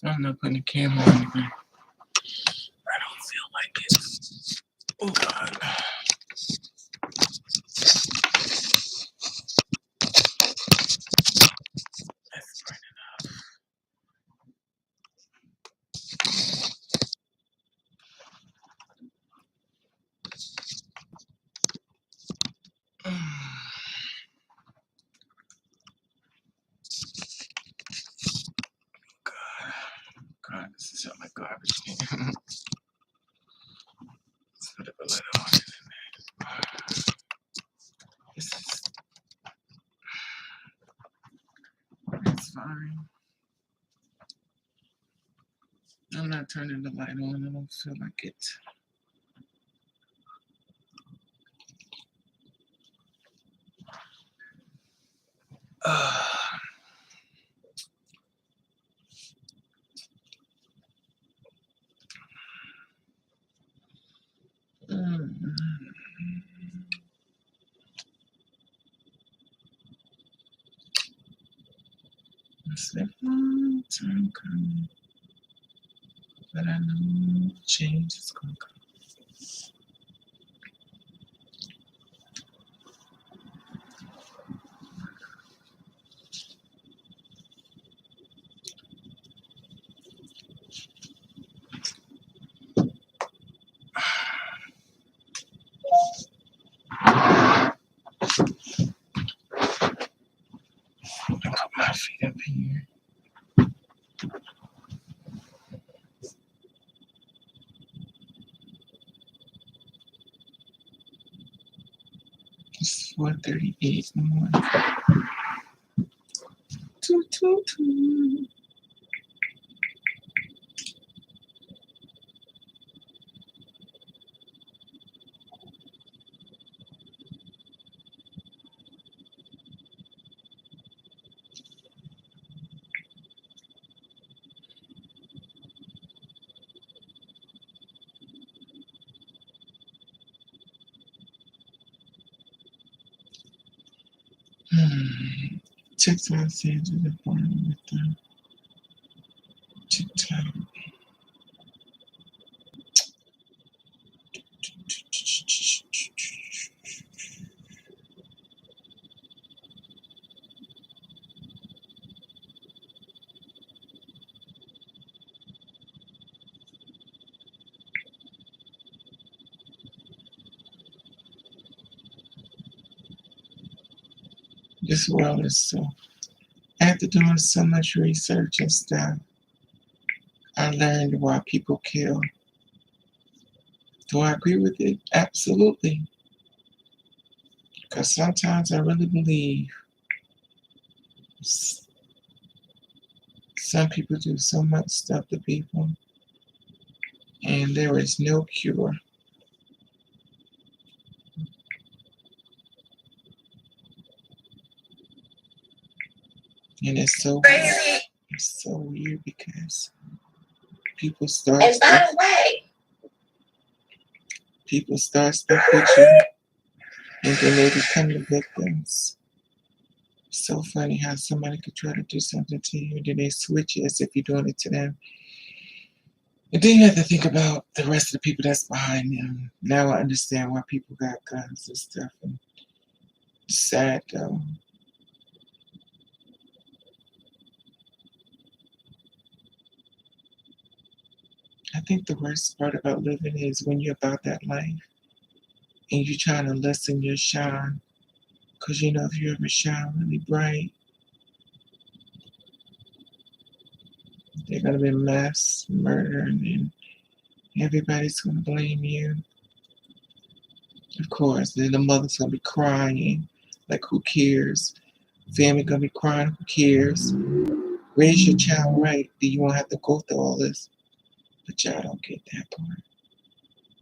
I'm not putting the camera on again. I don't feel like it. Oh God. That's burning up. God, this is not my garbage can. Let's put a little on it in there. This is. It's fine. I'm not turning the light on. I don't feel like it. It's a long time coming, but I know change is gonna come. Put my feet up here. It's 4:38 in the morning. Toot, toot, toot. Text message to the phone with the TikTok. This world is so. After doing so much research and stuff, I learned why people kill. Do I agree with it? Absolutely. Because sometimes I really believe some people do so much stuff to people, and there is no cure. And it's so weird. It's so weird because people start stuff. People start stuff with you, and then they become the victims. It's so funny how somebody could try to do something to you, and then they switch it as if you're doing it to them. And then you have to think about the rest of the people that's behind them. Now I understand why people got guns and stuff. And it's sad though. I think the worst part about living is when you're about that life and you're trying to lessen your shine. Because you know, if you ever shine really bright, they're going to be mass murder and everybody's going to blame you. Of course, then the mother's going to be crying. Like, who cares? Family going to be crying. Who cares? Raise your child right. Then you won't have to go through all this. But y'all don't get that part.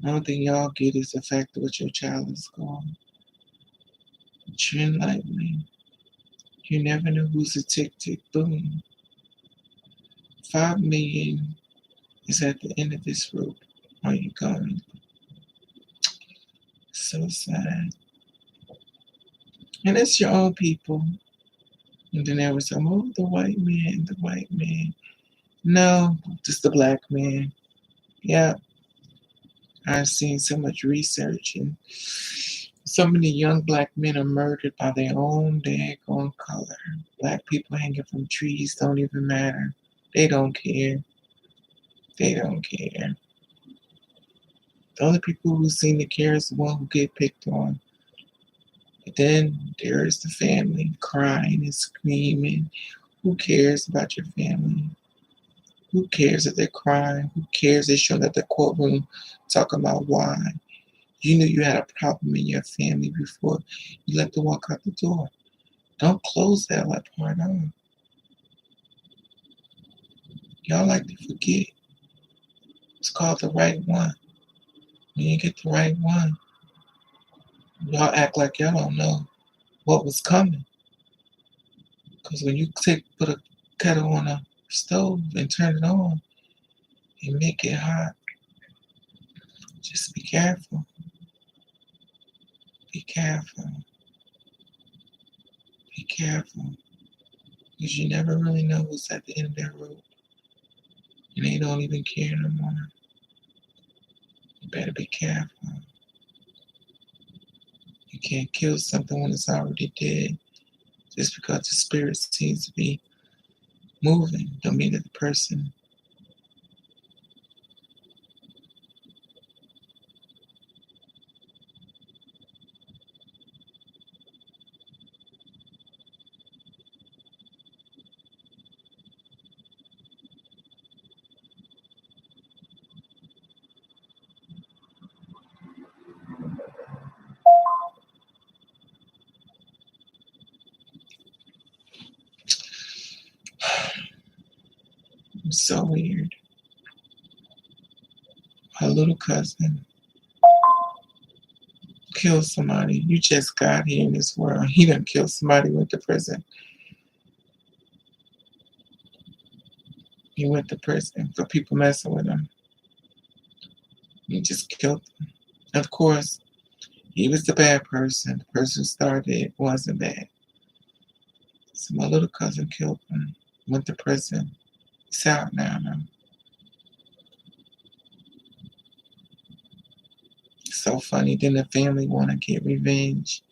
The only thing y'all get is the fact that what your child is going. Trend lightly. You never know who's a tick, tick, boom. 5 million is at the end of this rope. Are you going? So sad. And it's your own people. And then there was some, oh, the white man, the white man. No, just the black man. Yeah, I've seen so much research, and so many young black men are murdered by their own daggone color. Black people hanging from trees don't even matter. They don't care. They don't care. The only people who seem to care is the one who get picked on. But then there is the family crying and screaming. Who cares about your family? Who cares if they're crying? Who cares they showing up at the courtroom talking about why? You knew you had a problem in your family before you let them walk out the door. Don't close that part on. Y'all like to forget. It's called the right one. When you get the right one, y'all act like y'all don't know what was coming. Because when you put a kettle on a stove and turn it on and make it hot, just be careful. Be careful. Be careful. Because you never really know what's at the end of that rope. And they don't even care no more. You better be careful. You can't kill something when it's already dead. Just because the spirit seems to be moving, don't mean that the person. It's so weird. My little cousin killed somebody. You just got here in this world. He done killed somebody, went to prison. He went to prison for people messing with him. He just killed them. Of course, he was the bad person. The person who started it wasn't bad. So my little cousin killed him, went to prison. He's out now. It's so funny. Then the family want to get revenge.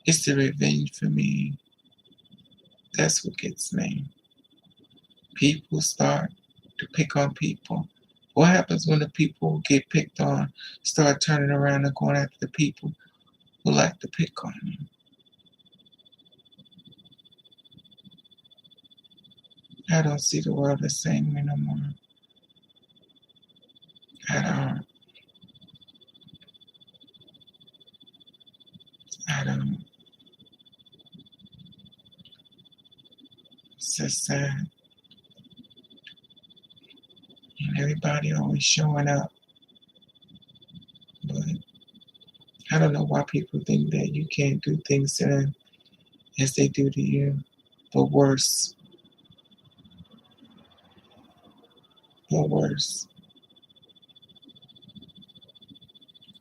It's the revenge for me. That's what gets me. People start to pick on people. What happens when the people who get picked on start turning around and going after the people who like to pick on them? I don't see the world the same way no more. I don't. I don't. It's just sad. And everybody always showing up. But I don't know why people think that you can't do things to them as they do to you. But worse. But worse.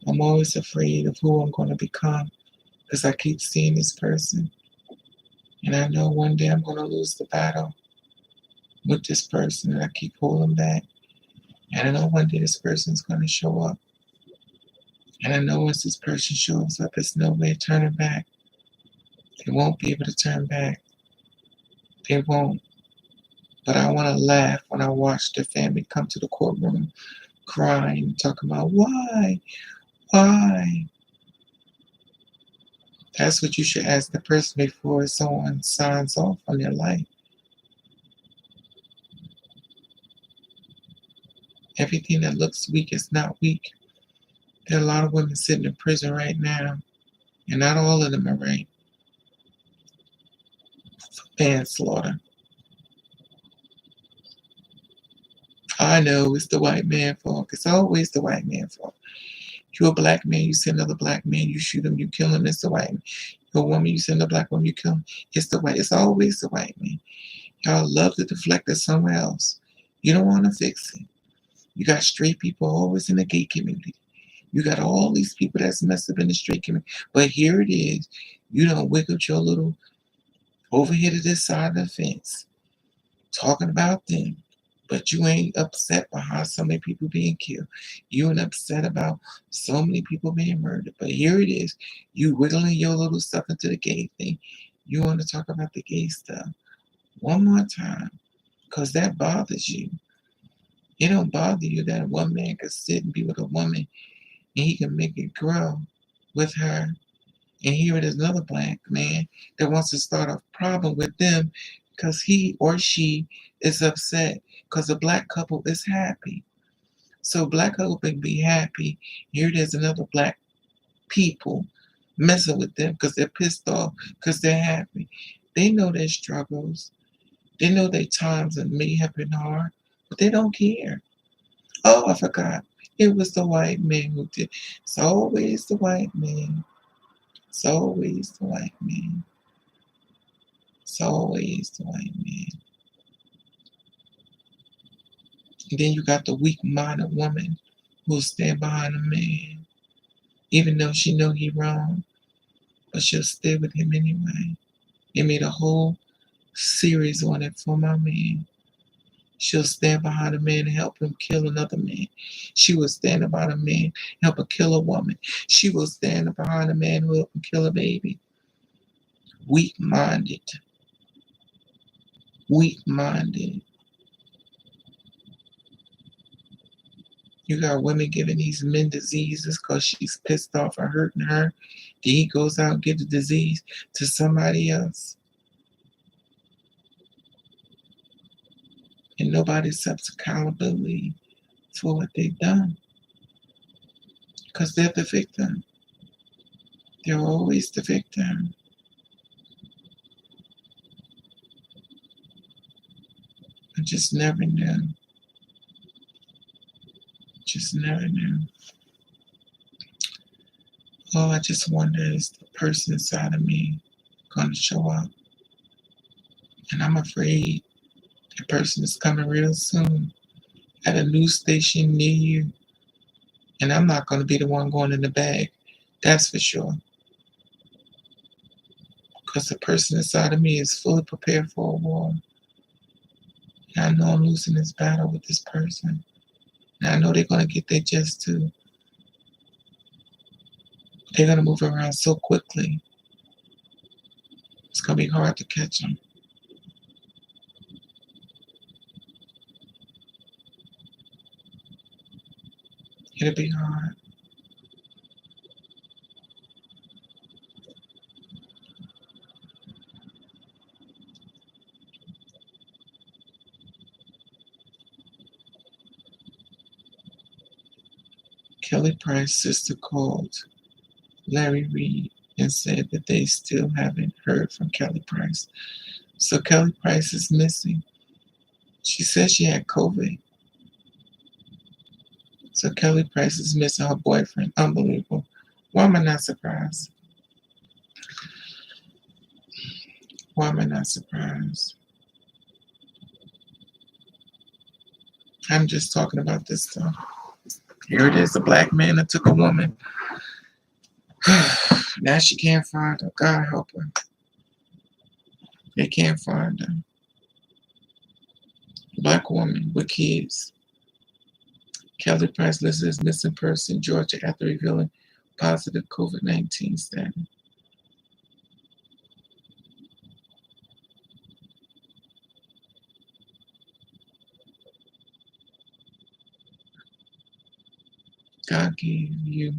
I'm always afraid of who I'm going to become because I keep seeing this person. And I know one day I'm going to lose the battle with this person, and I keep pulling back. And I know one day this person's going to show up. And I know once this person shows up, there's no way turning back. They won't be able to turn back. They won't. But I want to laugh when I watch the family come to the courtroom crying, talking about why, why. That's what you should ask the person before someone signs off on their life. Everything that looks weak is not weak. There are a lot of women sitting in prison right now, and not all of them are right. Manslaughter. I know it's the white man fault. It's always the white man fault. You're a black man, you see another black man, you shoot him, you kill him, it's the white man. You're a woman, you see another black woman, you kill him, it's the white. It's always the white man. Y'all love to deflect it somewhere else. You don't want to fix it. You got straight people always in the gay community. You got all these people that's messed up in the straight community. But here it is. You don't wiggle your little over here to this side of the fence, talking about them. But you ain't upset by how so many people being killed. You ain't upset about so many people being murdered. But here it is. You wiggling your little stuff into the gay thing. You want to talk about the gay stuff one more time. Because that bothers you. It don't bother you that one man could sit and be with a woman and he can make it grow with her. And here it is another black man that wants to start a problem with them because he or she is upset because a black couple is happy. So black couple can be happy. Here it is another black people messing with them because they're pissed off because they're happy. They know their struggles. They know their times and may have been hard, but they don't care. Oh, I forgot. It was the white man who did. It's always the white man. It's always the white man. It's always the white man. And then you got the weak-minded woman who'll stand behind a man, even though she know he wrong, but she'll stay with him anyway. They made a whole series on it for my man. She'll stand behind a man and help him kill another man. She will stand behind a man, help her kill a woman. She will stand behind a man who help him kill a baby. Weak-minded. Weak-minded. You got women giving these men diseases because she's pissed off or hurting her. Then he goes out and gives the disease to somebody else. And nobody accepts accountability for what they've done. Because they're the victim. They're always the victim. I just never knew. Just never knew. Oh, I just wonder, is the person inside of me going to show up? And I'm afraid the person is coming real soon at a news station near you. And I'm not going to be the one going in the bag. That's for sure. Because the person inside of me is fully prepared for a war. And I know I'm losing this battle with this person. And I know they're going to get their just too. They're going to move around so quickly. It's going to be hard to catch them. It'll be hard. Kelly Price's sister called Larry Reid and said that they still haven't heard from Kelly Price. So Kelly Price is missing. She said she had COVID. So Kelly Price is missing her boyfriend. Unbelievable. Why am I not surprised? Why am I not surprised? I'm just talking about this stuff. Here it is, a black man that took a woman. Now she can't find her. God help her. They can't find her. Black woman with kids. Kelly Price listed as missing person in Georgia after revealing positive COVID-19 status. God gave you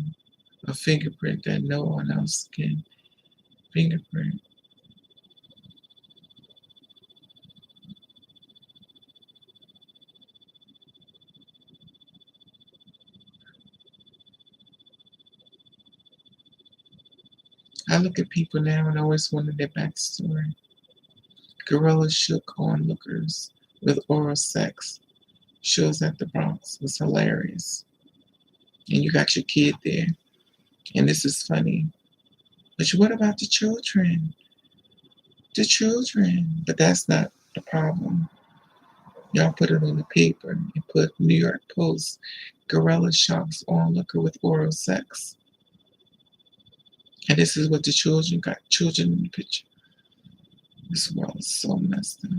a fingerprint that no one else can fingerprint. I look at people now and always wonder their backstory. Gorillas shook onlookers with oral sex. Shows at the Bronx was hilarious. And you got your kid there. And this is funny. But what about the children? The children. But that's not the problem. Y'all put it on the paper and put New York Post. Gorilla shocks onlooker with oral sex. And this is what the children got. Children in the picture. This world is so messed up.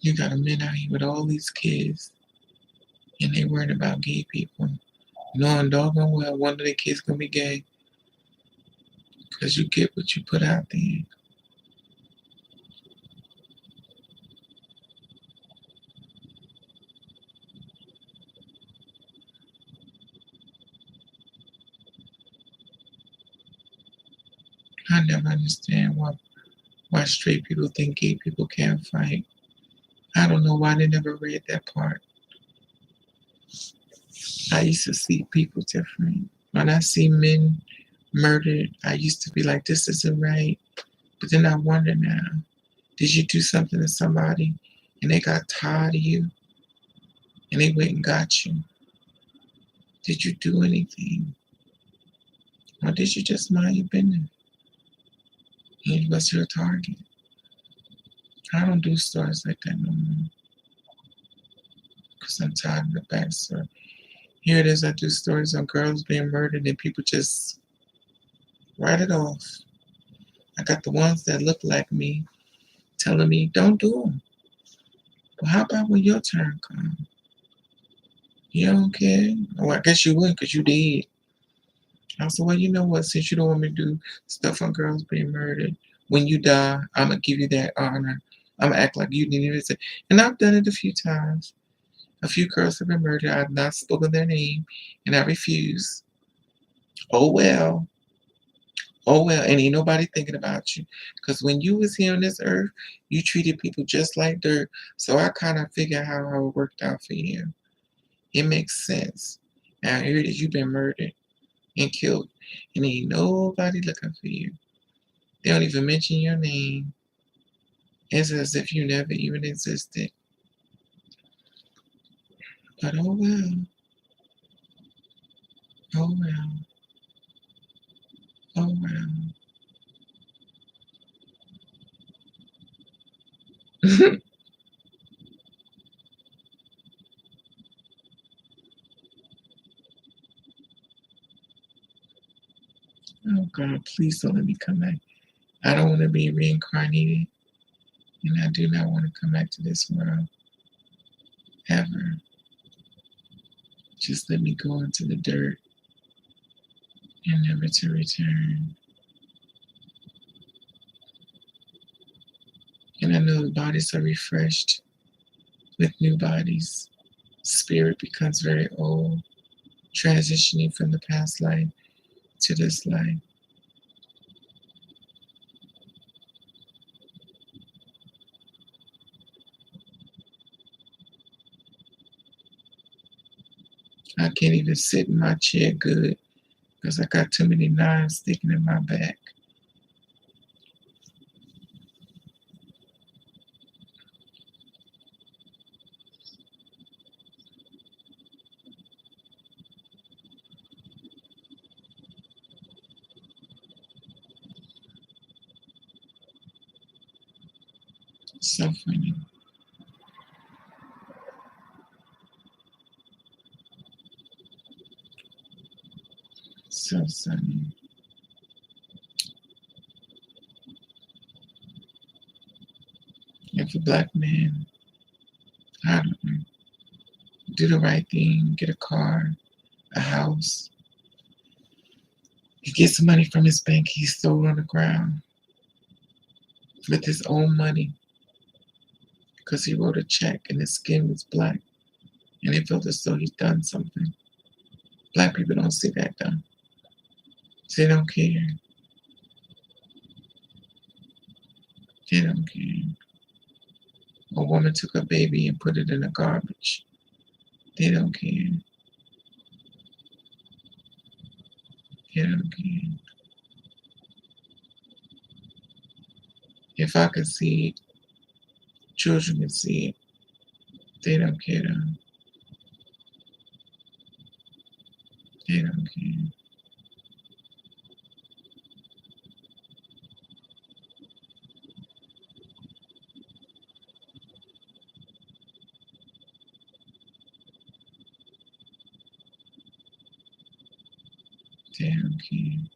You got a men out here with all these kids, and they worrying about gay people, knowing doggone well one of their kids gonna be gay, because you get what you put out there. I never understand why straight people think gay people can't fight. I don't know why they never read that part. I used to see people different. When I see men murdered, I used to be like, this isn't right. But then I wonder now, did you do something to somebody and they got tired of you and they went and got you? Did you do anything? Or did you just mind your business? And was your target? I don't do stories like that no more. Because I'm tired of the backstory. Here it is, I do stories on girls being murdered and people just write it off. I got the ones that look like me telling me, don't do them. Well, how about when your turn comes? You don't care? Well, I guess you would because you did. I said, well, you know what? Since you don't want me to do stuff on girls being murdered, when you die, I'm going to give you that honor. I'm going to act like you didn't even say. And I've done it a few times. A few girls have been murdered. I've not spoken their name, and I refuse. Oh, well. Oh, well. And ain't nobody thinking about you. Because when you was here on this earth, you treated people just like dirt. So I kind of figure how it worked out for you. It makes sense. Now, here it is. You've been murdered and killed, and ain't nobody looking for you. They don't even mention your name. It's as if you never even existed. But oh well, oh well, oh well. Oh God, please don't let me come back. I don't want to be reincarnated, and I do not want to come back to this world ever. Just let me go into the dirt and never to return. And I know the bodies are refreshed with new bodies. Spirit becomes very old, transitioning from the past life to this life. I can't even sit in my chair good because I got too many knives sticking in my back. So funny. So funny. If a black man, I don't know, do the right thing, get a car, a house, he gets money from his bank he stole on the ground with his own money because he wrote a check and his skin was black and it felt as though he'd done something. Black people don't see that though. They don't care. They don't care. A woman took a baby and put it in the garbage. They don't care. They don't care. If I could see it, children can see it. They don't care though. They don't care. Damn kid.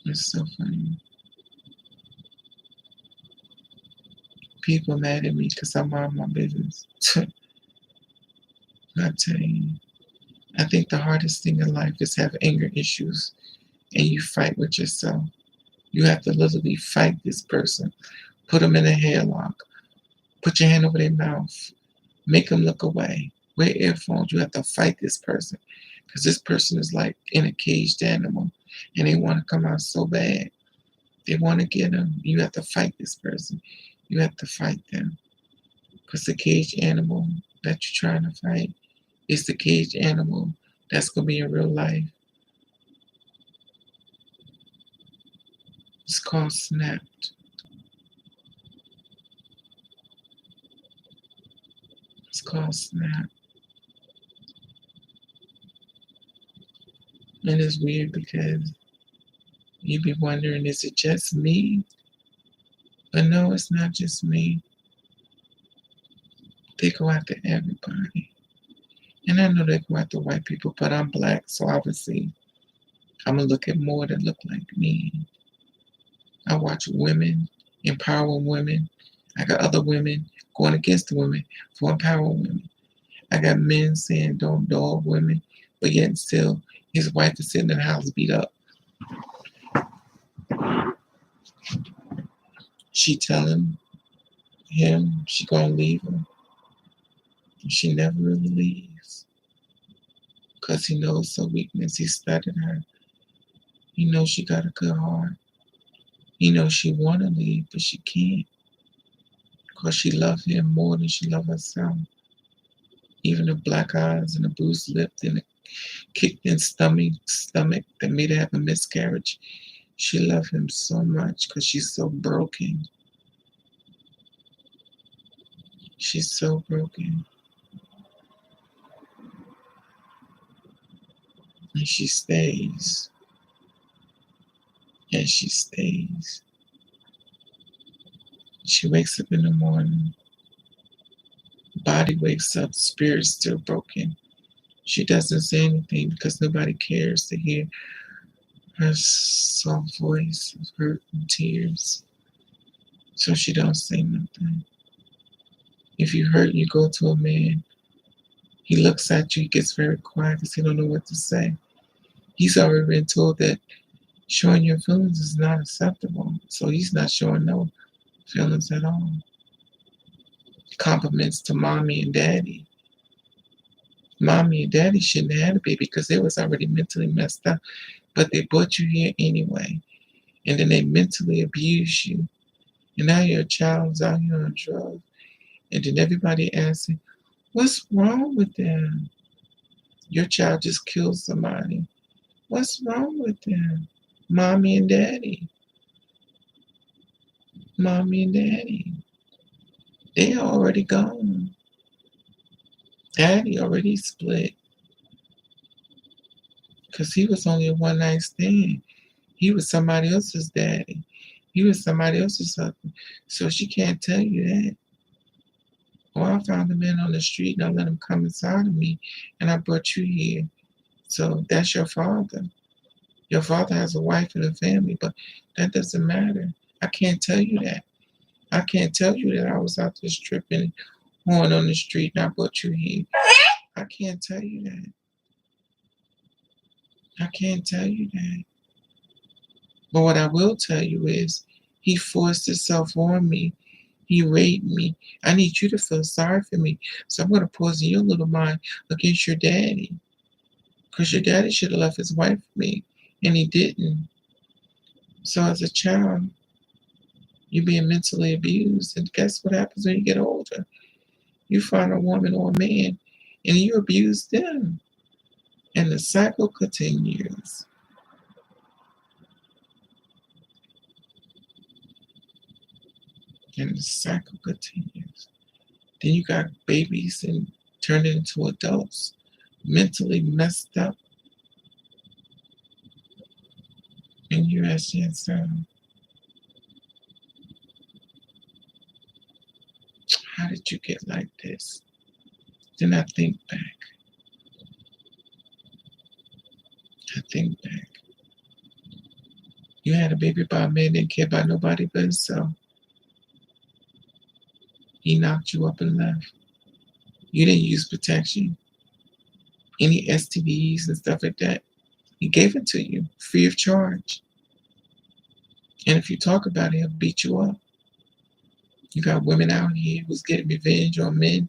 It's so funny. People mad at me because I mind my business. I tell you, I think the hardest thing in life is have anger issues and you fight with yourself. You have to literally fight this person. Put them in a headlock. Put your hand over their mouth. Make them look away. Wear earphones. You have to fight this person because this person is like in a caged animal and they want to come out so bad. They want to get them. You have to fight this person. You have to fight them because the caged animal that you're trying to fight is the caged animal that's going to be in real life. It's called snapped. It's called snap. And it's weird because you be wondering, is it just me? But no, it's not just me. They go after everybody. And I know they go after white people, but I'm black, so obviously I'm going to look at more that look like me. I watch women empowering women. I got other women going against the women for empowering women. I got men saying don't dog women, but yet still his wife is sitting in the house beat up. She telling him she gonna leave him. She never really leaves. Because he knows her weakness. He studied her. He knows she got a good heart. He knows she wanna leave, but she can't. Because she loved him more than she loved herself. Even the black eyes and the bruised lips and the kicked in stomach that made her have a miscarriage. She loved him so much because she's so broken. She's so broken. And she stays. And she stays. She wakes up in the morning. Body wakes up, spirit's still broken. She doesn't say anything because nobody cares to hear her soft voice of hurt and tears. So she don't say nothing. If you hurt, you go to a man. He looks at you, he gets very quiet because he don't know what to say. He's already been told that showing your feelings is not acceptable. So he's not showing no feelings at all. Compliments to mommy and daddy. Mommy and daddy shouldn't have had a baby because they was already mentally messed up. But they brought you here anyway. And then they mentally abuse you. And now your child's out here on drugs. And then everybody asking, what's wrong with them? Your child just killed somebody. What's wrong with them? Mommy and daddy. Mommy and daddy. They already gone. Daddy already split. Because he was only a one night stand. He was somebody else's daddy. He was somebody else's husband. So she can't tell you that. Oh, I found a man on the street and I let him come inside of me and I brought you here. So that's your father. Your father has a wife and a family, but that doesn't matter. I can't tell you that. I can't tell you that I was out there stripping, horn on the street and I brought you here. I can't tell you that. I can't tell you that. But what I will tell you is he forced himself on me. He raped me. I need you to feel sorry for me. So I'm going to poison your little mind against your daddy. Because your daddy should have left his wife for me. And he didn't. So as a child, you're being mentally abused. And guess what happens when you get older? You find a woman or a man and you abuse them. And the cycle continues. And the cycle continues. Then you got babies and turned into adults, mentally messed up. And you're asking yourself, did you get like this? Then I think back. I think back. You had a baby by a man that didn't care about nobody but himself. He knocked you up and left. You didn't use protection. Any STDs and stuff like that. He gave it to you, free of charge. And if you talk about it, he'll beat you up. You got women out here who's getting revenge on men,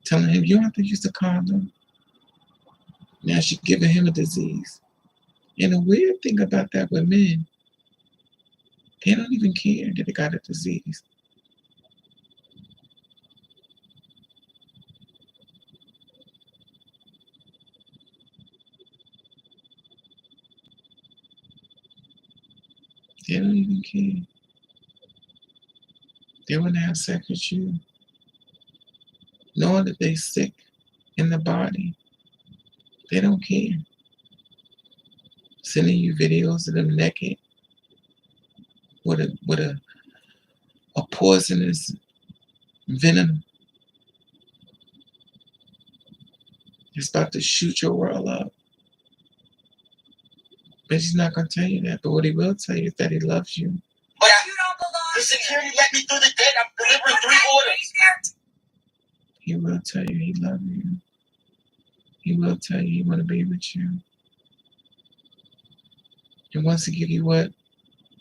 telling him, you don't have to use the condom. Now she's giving him a disease. And the weird thing about that with men, they don't even care that they got a disease. They don't even care. They want to have sex with you, knowing that they're sick in the body. They don't care. Sending you videos of them naked with a poisonous venom. It's about to shoot your world up. But he's not going to tell you that. But what he will tell you is that he loves you. But you don't belong. The security let me through the gate. I'm delivering 3 orders. He will tell you he loves you. He will tell you he want to be with you. And once he give you what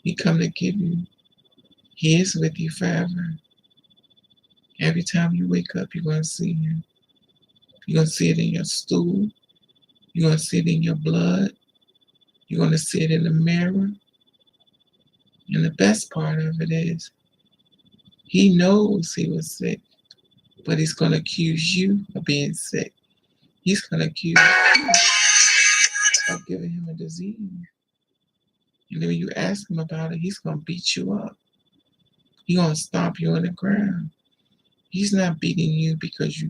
he come to give you, he is with you forever. Every time you wake up, you're going to see him. You're going to see it in your stool. You're going to see it in your blood. You're going to see it in the mirror. And the best part of it is, he knows he was sick, but he's going to accuse you of being sick. He's going to accuse you of giving him a disease. And then when you ask him about it, he's going to beat you up. He's going to stomp you on the ground. He's not beating you because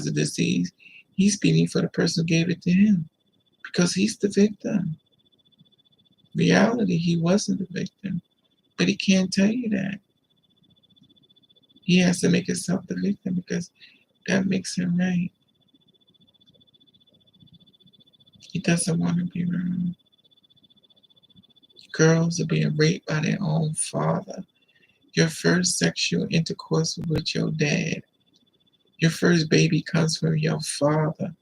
of disease. He's beating you for the person who gave it to him, because he's the victim. Reality, he wasn't the victim, but he can't tell you that. He has to make himself the victim because that makes him right. He doesn't want to be wrong. Girls are being raped by their own father. Your first sexual intercourse was with your dad. Your first baby comes from your father.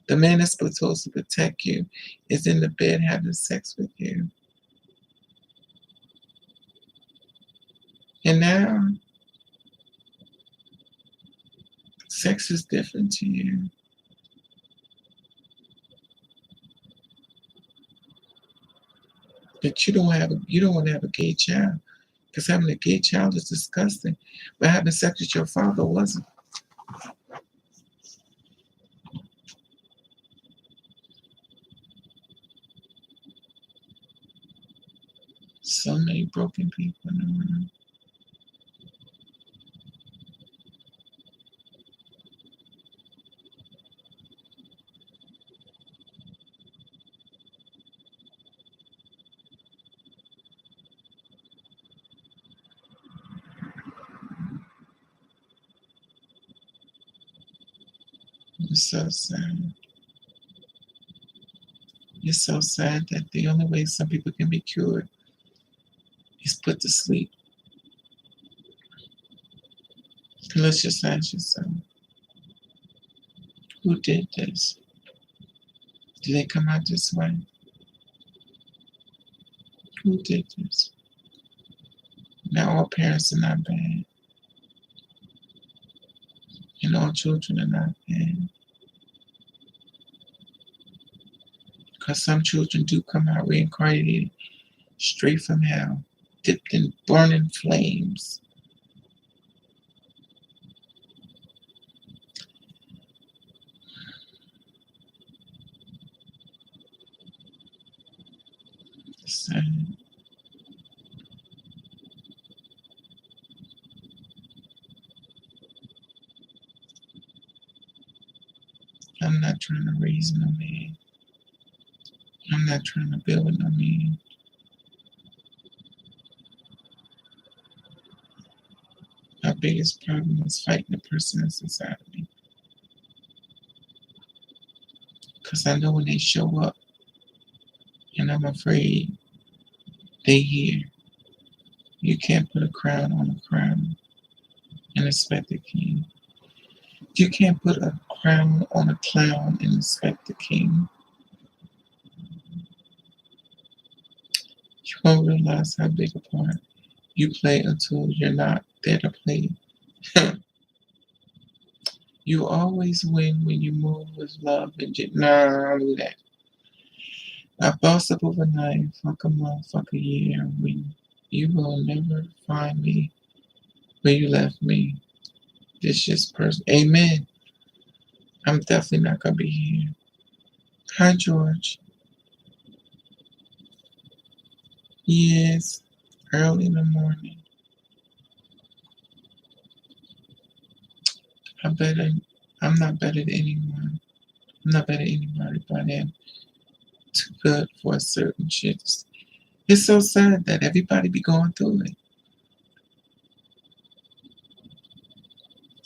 The man that's supposed to protect you is in the bed having sex with you. And now, sex is different to you. But you don't want to have a gay child, because having a gay child is disgusting. But having sex with your father wasn't. So many broken people in the world. It's so sad. It's so sad that the only way some people can be cured is put to sleep. And let's just ask yourself, who did this? Did they come out this way? Who did this? Now all parents are not bad. And all children are not bad. Because some children do come out reincarnated straight from hell, dipped in burning flames. Sad. I'm not trying to raise no man. I'm not trying to build no man. biggest problem is fighting the person that's inside of me. Because I know when they show up, and I'm afraid they here. You can't put a crown on a crown and expect a king. You can't put a crown on a clown and expect a king. You won't realize how big a part you play until you're not there to play. You always win when you move with love and nah, I don't do that. I boss up overnight, fuck a month, fuck a year. When you will never find me where you left me. This just person. Amen. I'm definitely not gonna be here. Hi, George. Yes, early in the morning. I better. I'm not better than anyone. I'm not better than anybody, but I'm too good for a certain shit. It's so sad that everybody be going through it.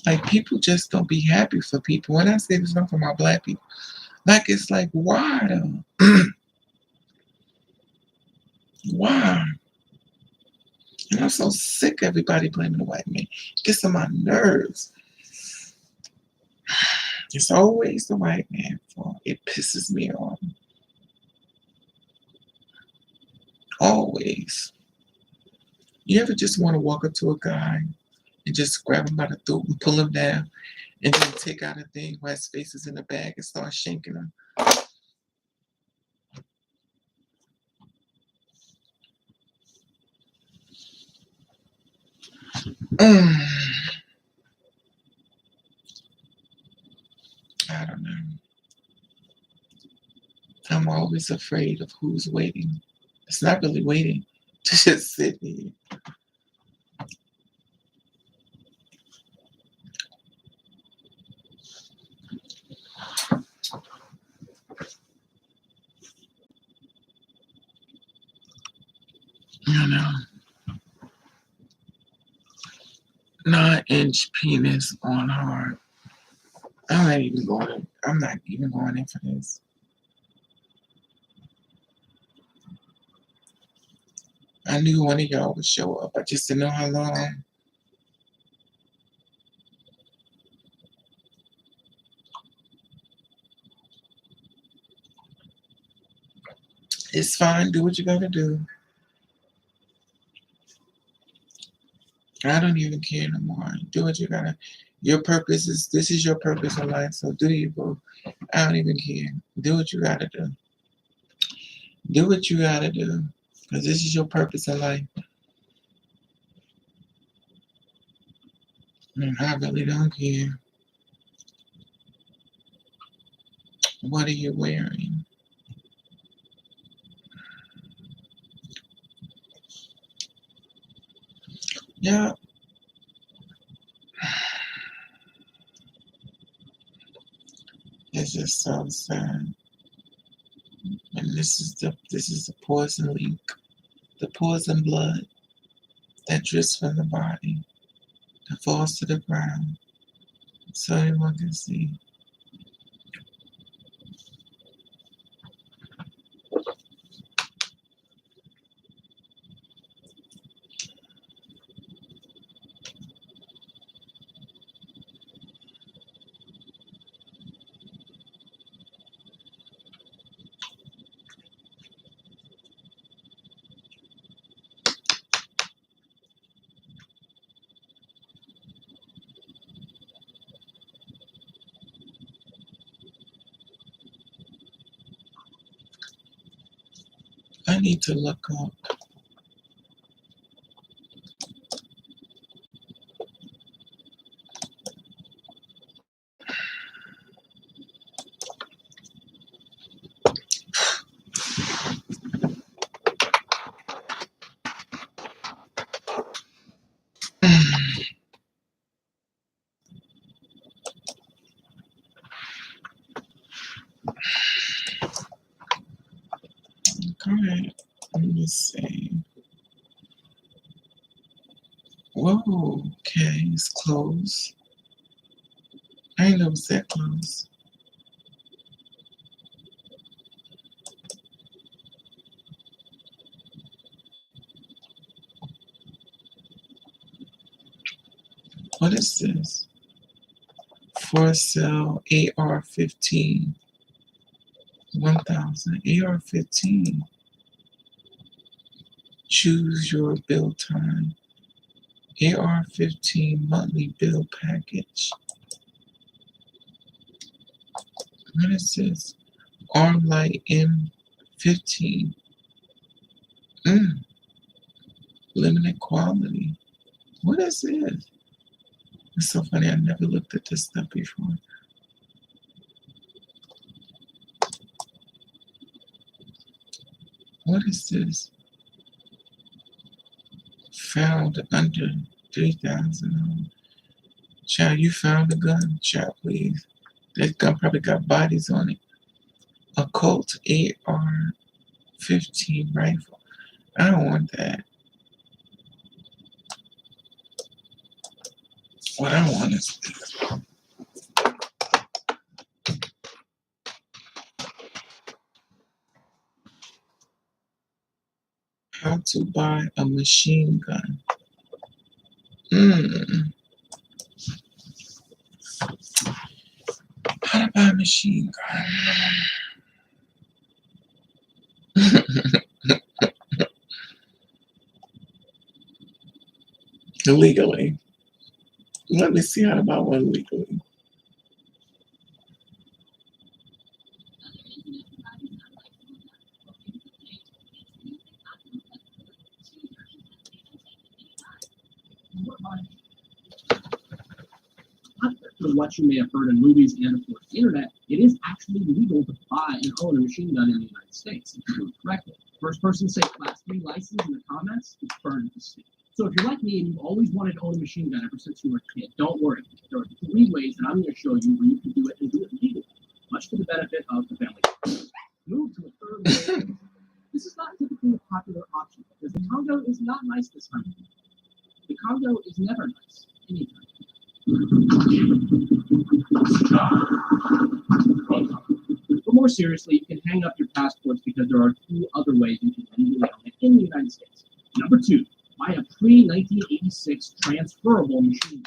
Like people just don't be happy for people. When I say this, not for my black people. Like it's like why though? Why? And I'm so sick of everybody blaming the white man. Gets on my nerves. It's always the white man's fault. It pisses me off. Always. You ever just want to walk up to a guy and just grab him by the throat and pull him down and then take out a thing while his face is in the bag and start shanking him? I don't know. I'm always afraid of who's waiting. It's not really waiting to just sit here. You know, 9-inch penis on hard. I'm not even going in for this. I knew one of y'all would show up. I just didn't know how long. It's fine. Do what you gotta do. I don't even care no more. Do what you gotta. Your purpose is this is your purpose in life. So do you, boo. I don't even care. Do what you gotta do. Do what you gotta do. Because this is your purpose in life. And I really don't care. What are you wearing? Yeah. It's just so sad. And this is the poison leak. The poison blood that drips from the body that falls to the ground so everyone can see. I need to look up. Okay, let me see. Whoa, Okay, it's closed. I ain't never said close. What is this? For sale AR-15. 1,000. AR-15. Choose your build time. AR-15 monthly build package. What is this? Armlight M15. Limited quality. What is this? It's so funny. I never looked at this stuff before. What is this? Found under 3,000. Child, you found a gun? Child, please. That gun probably got bodies on it. A Colt AR-15 rifle. I don't want that. What I want is how to buy a machine gun. How to buy a machine gun. Legally. Let me see how to buy one legally. What you may have heard in movies and of course the internet, it is actually legal to buy and own a machine gun in the United States if you do it correctly. First person to say class 3 license in the comments is burned at the stake. So if you're like me and you've always wanted to own a machine gun ever since you were a kid, don't worry. There are 3 ways that I'm going to show you where you can do it and do it legally, much to the benefit of the family. Move to a third way. This is not typically a popular option because the Congo is not nice this time of year. The Congo is never nice, anytime. But more seriously, you can hang up your passports because there are 2 other ways you can legally own it in the United States. Number 2, buy a pre-1986 transferable machine.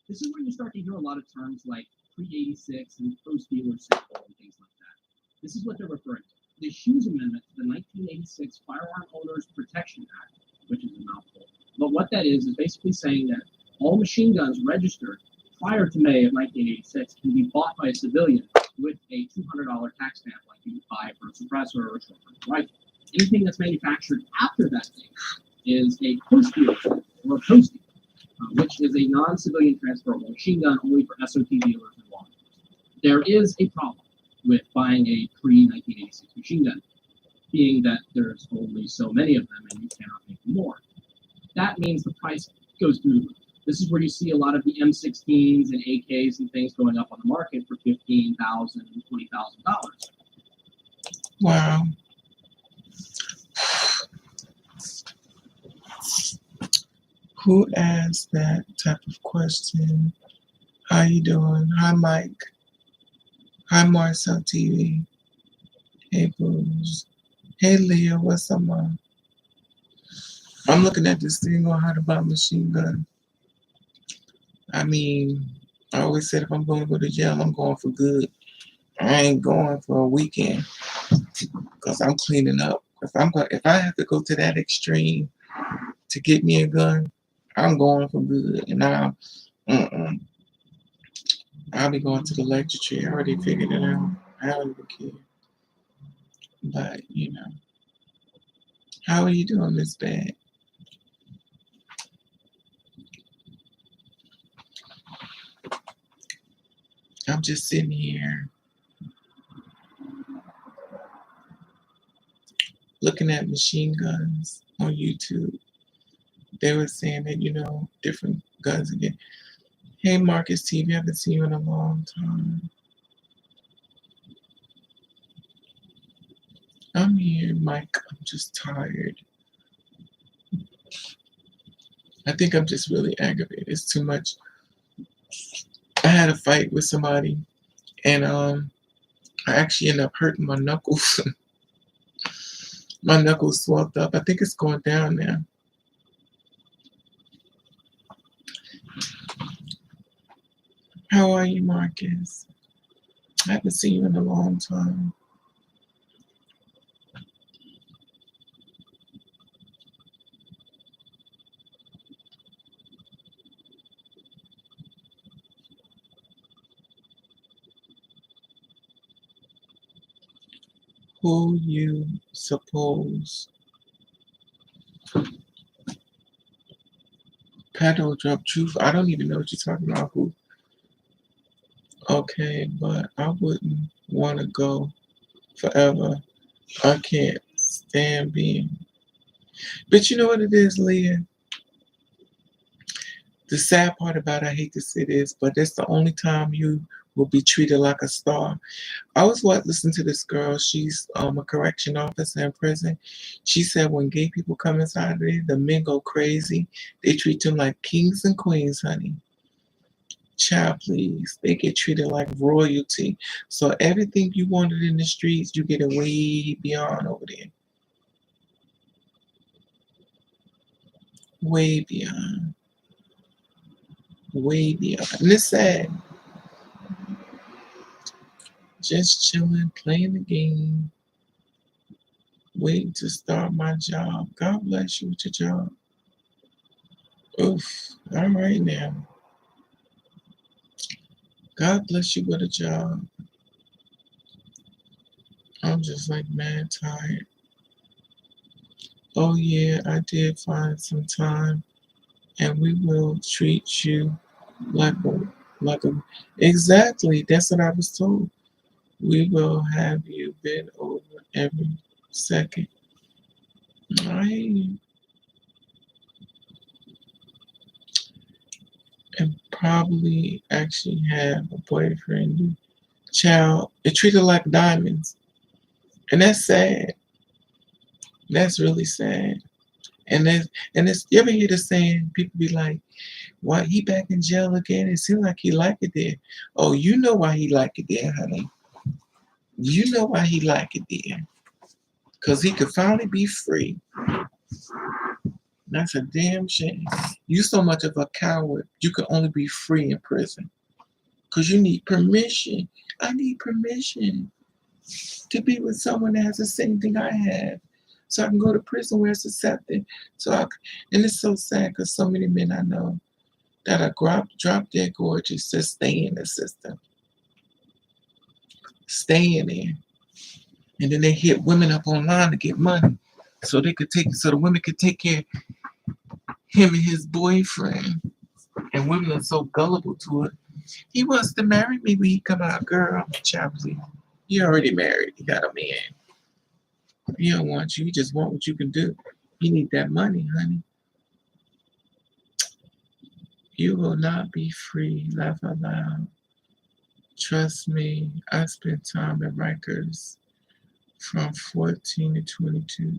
This is where you start to hear a lot of terms like pre-86 and post-dealer sample and things like that. This is what they're referring to. The Hughes Amendment to the 1986 Firearm Owners Protection Act, which is a mouthful. But what that is basically saying that all machine guns registered prior to May of 1986 can be bought by a civilian with a $200 tax stamp like you would buy for a suppressor or a short-range rifle. Anything that's manufactured after that date is a post-dealer or a post-dealer, which is a non-civilian transferable machine gun only for SOT dealers and law enforcement. There is a problem with buying a pre-1986 machine gun, being that there's only so many of them and you cannot make more. That means the price goes through the roof. This is where you see a lot of the M16s and AKs and things going up on the market for $15,000, $20,000. Wow. Who asked that type of question? How you doing? Hi, Mike. Hi, Marcel TV. Hey, Bruce. Hey, Leah. What's up, Mom? I'm looking at this thing on how to buy a machine gun. I mean, I always said if I'm going to go to jail, I'm going for good. I ain't going for a weekend because I'm cleaning up. If I have to go to that extreme to get me a gun, I'm going for good. And I'll be going to the lecture tree. I already figured it out. I don't even care. But, you know. How are you doing, Miss Bag? I'm just sitting here looking at machine guns on YouTube. They were saying that, different guns again. Hey, Marcus TV, I haven't seen you in a long time. I'm here, Mike. I'm just tired. I think I'm just really aggravated. It's too much. I had a fight with somebody, and I actually ended up hurting my knuckles. My knuckles swelled up. I think it's going down now. How are you, Marcus? I haven't seen you in a long time. Who you suppose? Pedal drop truth. I don't even know what you're talking about. Who? Okay, but I wouldn't want to go forever. I can't stand being. But you know what it is, Leah? The sad part about it, I hate to say this, but that's the only time you will be treated like a star. I was listening to this girl. She's a correction officer in prison. She said when gay people come inside of there, the men go crazy. They treat them like kings and queens, honey. Child, please. They get treated like royalty. So everything you wanted in the streets, you get it way beyond over there. Way beyond. Way beyond. And it's sad. Just chilling, playing the game, waiting to start my job. God bless you with your job. Oof. All right now. God bless you with a job. I'm just like mad tired. Oh yeah, I did find some time, and we will treat you like a exactly. That's what I was told. We will have you bend over every second. I and probably actually have a boyfriend. Child, it treated like diamonds, and that's sad. That's really sad. And it's you ever hear the saying? People be like, "Why he back in jail again?" It seems like he like it there. Oh, you know why he like it there, honey. You know why he like it there. Cause he could finally be free. That's a damn shame. You so much of a coward. You could only be free in prison. Cause you need permission. I need permission to be with someone that has the same thing I have. So I can go to prison where it's accepted. And it's so sad because so many men I know that are drop dead gorgeous to stay in the system, stay in there. And then they hit women up online to get money. So the women could take care of him and his boyfriend. And women are so gullible to it. He wants to marry me when he come out, girl. Child, please. He already married. He got a man. He don't want you. He just want what you can do. He need that money, honey. You will not be free. Laugh out loud. Trust me. I spent time at Rikers from 14 to 22.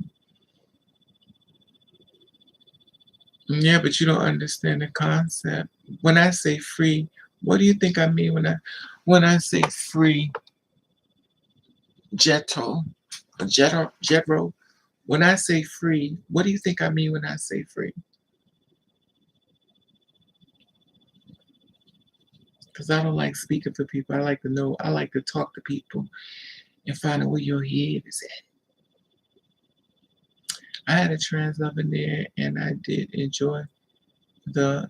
Yeah, but you don't understand the concept. When I say free, what do you think I mean when I say free? Jetro. When I say free, what do you think I mean when I say free? Because I don't like speaking for people. I like to know. I like to talk to people and find out where your head is at. I had a trans love in there, and I did enjoy the.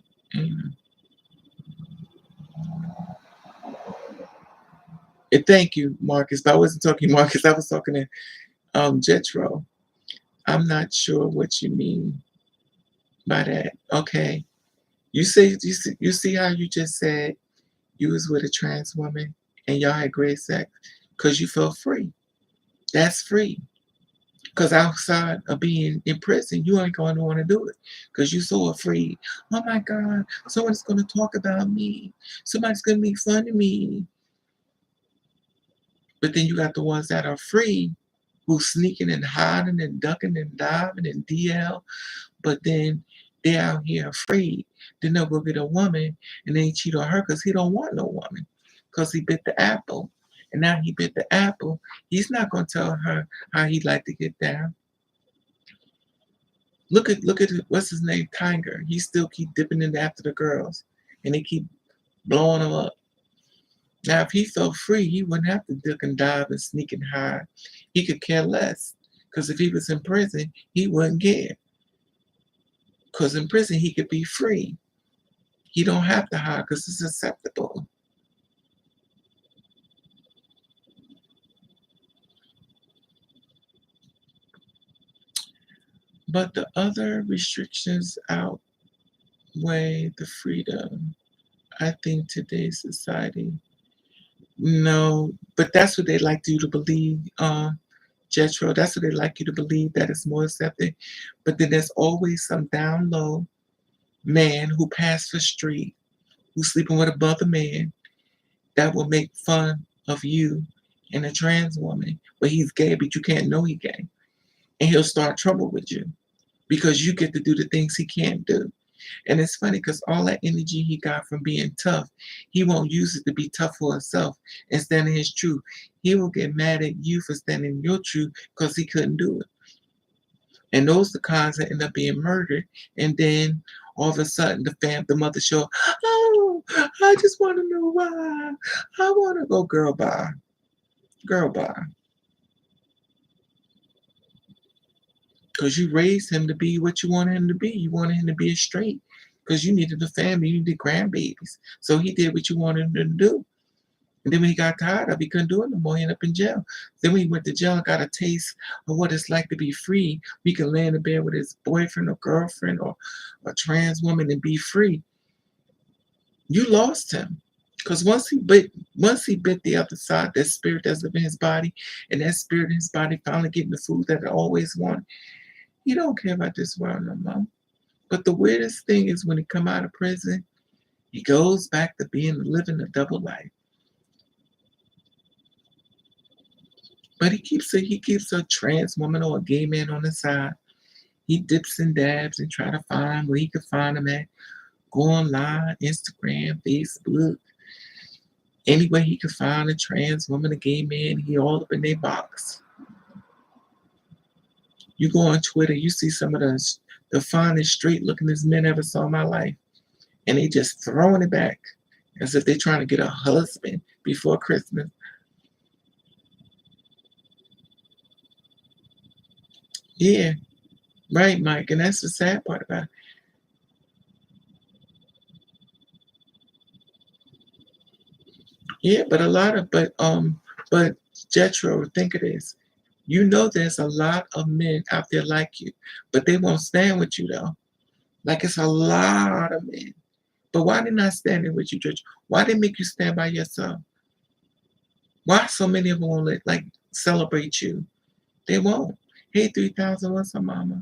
And thank you, Marcus. But I wasn't talking Marcus. I was talking to Jetro. I'm not sure what you mean by that. Okay, you see how you just said you was with a trans woman and y'all had great sex because you felt free. That's free. Because outside of being in prison, you ain't going to want to do it because you're so afraid. Oh my God, someone's going to talk about me. Somebody's going to make fun of me. But then you got the ones that are free who's sneaking and hiding and ducking and diving and DL. But then They out here afraid. Then they'll go get a woman and then cheat on her because he don't want no woman. Because he bit the apple. And now he bit the apple. He's not gonna tell her how he like to get down. Look at what's his name, Tiger. He still keep dipping in after the girls. And they keep blowing him up. Now if he felt free, he wouldn't have to duck and dive and sneak and hide. He could care less. Because if he was in prison, he wouldn't care. Because in prison he could be free. He don't have to hide because it's acceptable. But the other restrictions outweigh the freedom. I think today's society. No, but that's what they like you to believe, Jetro. That's what they like you to believe that it's more accepted. But then there's always some down low man who passed for street, who's sleeping with a brother man that will make fun of you and a trans woman. But he's gay, but you can't know he's gay. And he'll start trouble with you because you get to do the things he can't do. And it's funny because all that energy he got from being tough, he won't use it to be tough for himself and stand in his truth. He will get mad at you for standing in your truth because he couldn't do it. And those are the cons that end up being murdered. And then all of a sudden the mother show, oh, I just want to know why. I want to go, girl, bye. Girl, bye. Because you raised him to be what you wanted him to be. You wanted him to be a straight. Because you needed a family, you needed grandbabies. So he did what you wanted him to do. And then when he got tired of it, he couldn't do it no more. He ended up in jail. Then when he went to jail and got a taste of what it's like to be free, we can lay in the bed with his boyfriend or girlfriend or a trans woman and be free. You lost him. Because once he bit the other side, that spirit that's living in his body, and that spirit in his body finally getting the food that it always wanted, he don't care about this world no more. But the weirdest thing is when he come out of prison, he goes back to living a double life. But he keeps a trans woman or a gay man on the side. He dips and dabs and try to find where he can find them at. Go online, Instagram, Facebook. Anywhere he can find a trans woman, a gay man, he all up in their box. You go on Twitter, you see some of the finest, straight-lookingest men I ever saw in my life. And they just throwing it back as if they're trying to get a husband before Christmas. Yeah, right, Mike. And that's the sad part about it. Yeah, but Jetro, think of this. You know there's a lot of men out there like you, but they won't stand with you though. Like it's a lot of men. But why they not standing with you, Jetro? Why they make you stand by yourself? Why so many of them won't celebrate you? They won't. Hey, 3,000, what's up, mama?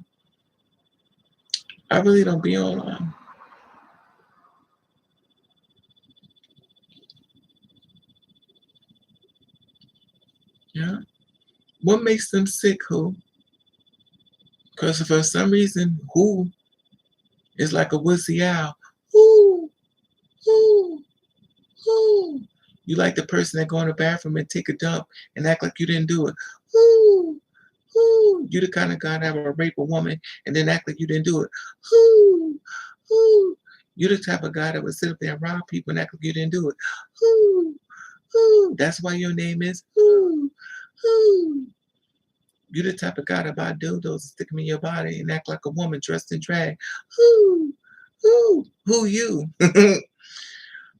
I really don't be online. Yeah. What makes them sick, who? Because for some reason, who is like a woozy owl. Who, who, who. You like the person that go in the bathroom and take a dump and act like you didn't do it. Who, who. You the kind of guy that will rape a woman and then act like you didn't do it. Who, who. You the type of guy that would sit up there and rob people and act like you didn't do it. Who, who. That's why your name is who, who. You the type of guy that buy dildos and stick them in your body and act like a woman dressed in drag. Who you?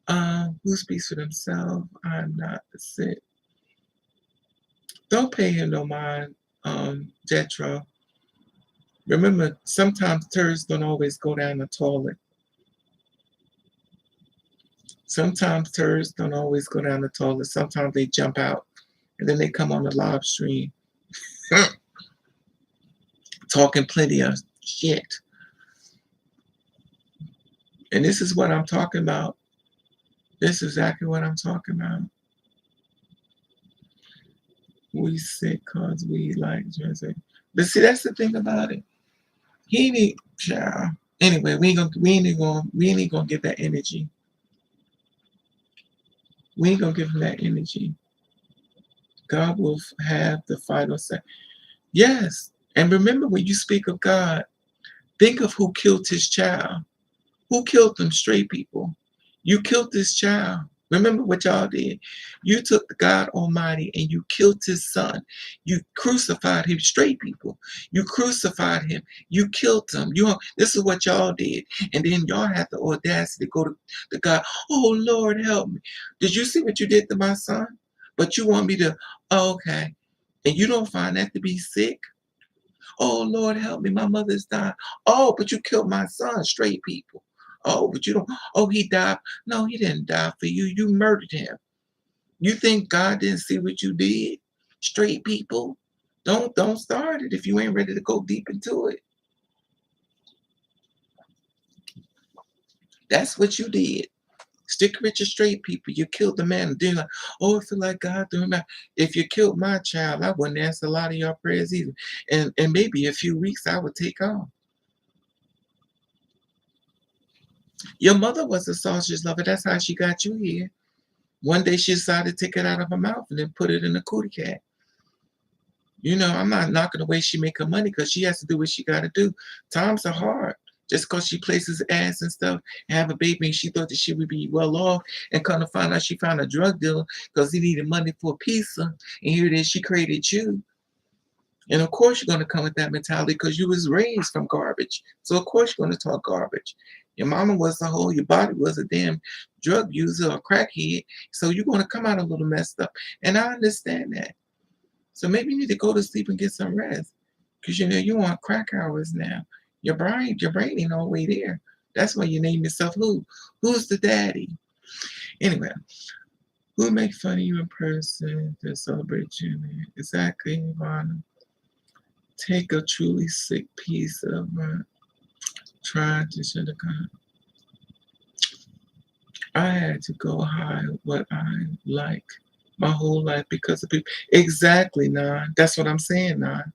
Who speaks for themselves? I'm not the sick. Don't pay him no mind, Jetro. Remember, sometimes turds don't always go down the toilet. Sometimes turds don't always go down the toilet. Sometimes they jump out and then they come on the live stream. Talking plenty of shit. And this is what I'm talking about. This is exactly what I'm talking about. We sick cause we like Jersey. But see, that's the thing about it. He need, child. Anyway, we ain't gonna give that energy. We ain't gonna give him that energy. God will have the final say. Yes. And remember, when you speak of God, think of who killed his child. Who killed them? Straight people. You killed this child. Remember what y'all did. You took the God Almighty and you killed his son. You crucified him. Straight people. You crucified him. You killed him. This is what y'all did. And then y'all had the audacity to go to God. Oh, Lord, help me. Did you see what you did to my son? But you want me to, oh, okay. And you don't find that to be sick? Oh, Lord, help me. My mother's dying. Oh, but you killed my son. Straight people. Oh, but you don't. Oh, he died. No, he didn't die for you. You murdered him. You think God didn't see what you did? Straight people. Don't start it if you ain't ready to go deep into it. That's what you did. Stick with your straight people. You killed the man. And then like, oh, I feel like God doing that. If you killed my child, I wouldn't answer a lot of your prayers either. And maybe a few weeks I would take off. Your mother was a sausage lover. That's how she got you here. One day she decided to take it out of her mouth and then put it in a cootie cat. You know, I'm not knocking the way she make her money because she has to do what she got to do. Times are hard. Just because she places ads and stuff and have a baby and she thought that she would be well off and kind of find out she found a drug dealer because he needed money for a pizza. And here it is, she created you. And of course you're going to come with that mentality because you was raised from garbage. So of course you're going to talk garbage. Your mama was a hoe, your body was a damn drug user or crackhead. So you're going to come out a little messed up. And I understand that. So maybe you need to go to sleep and get some rest. Because you know you want crack hours now. Your brain ain't all the way there. That's why you name yourself who? Who's the daddy? Anyway, who make fun of you in person to celebrate you? Exactly, Ivana. Take a truly sick piece of trying to should have gone. I had to go hide what I like my whole life because of people. Exactly, Nan. That's what I'm saying, Nan.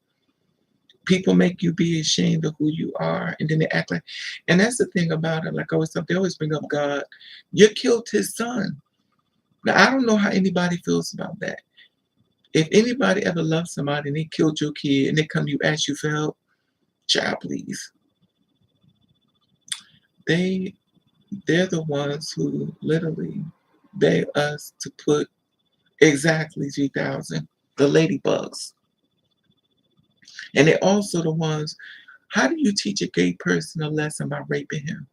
People make you be ashamed of who you are, and then they act like. And that's the thing about it. Like I always, they always bring up God. You killed his son. Now I don't know how anybody feels about that. If anybody ever loved somebody and they killed your kid and they come to you ask you for help, child, please. They're the ones who literally beg us to put exactly 3,000, the ladybugs. And they're also the ones, how do you teach a gay person a lesson by raping him?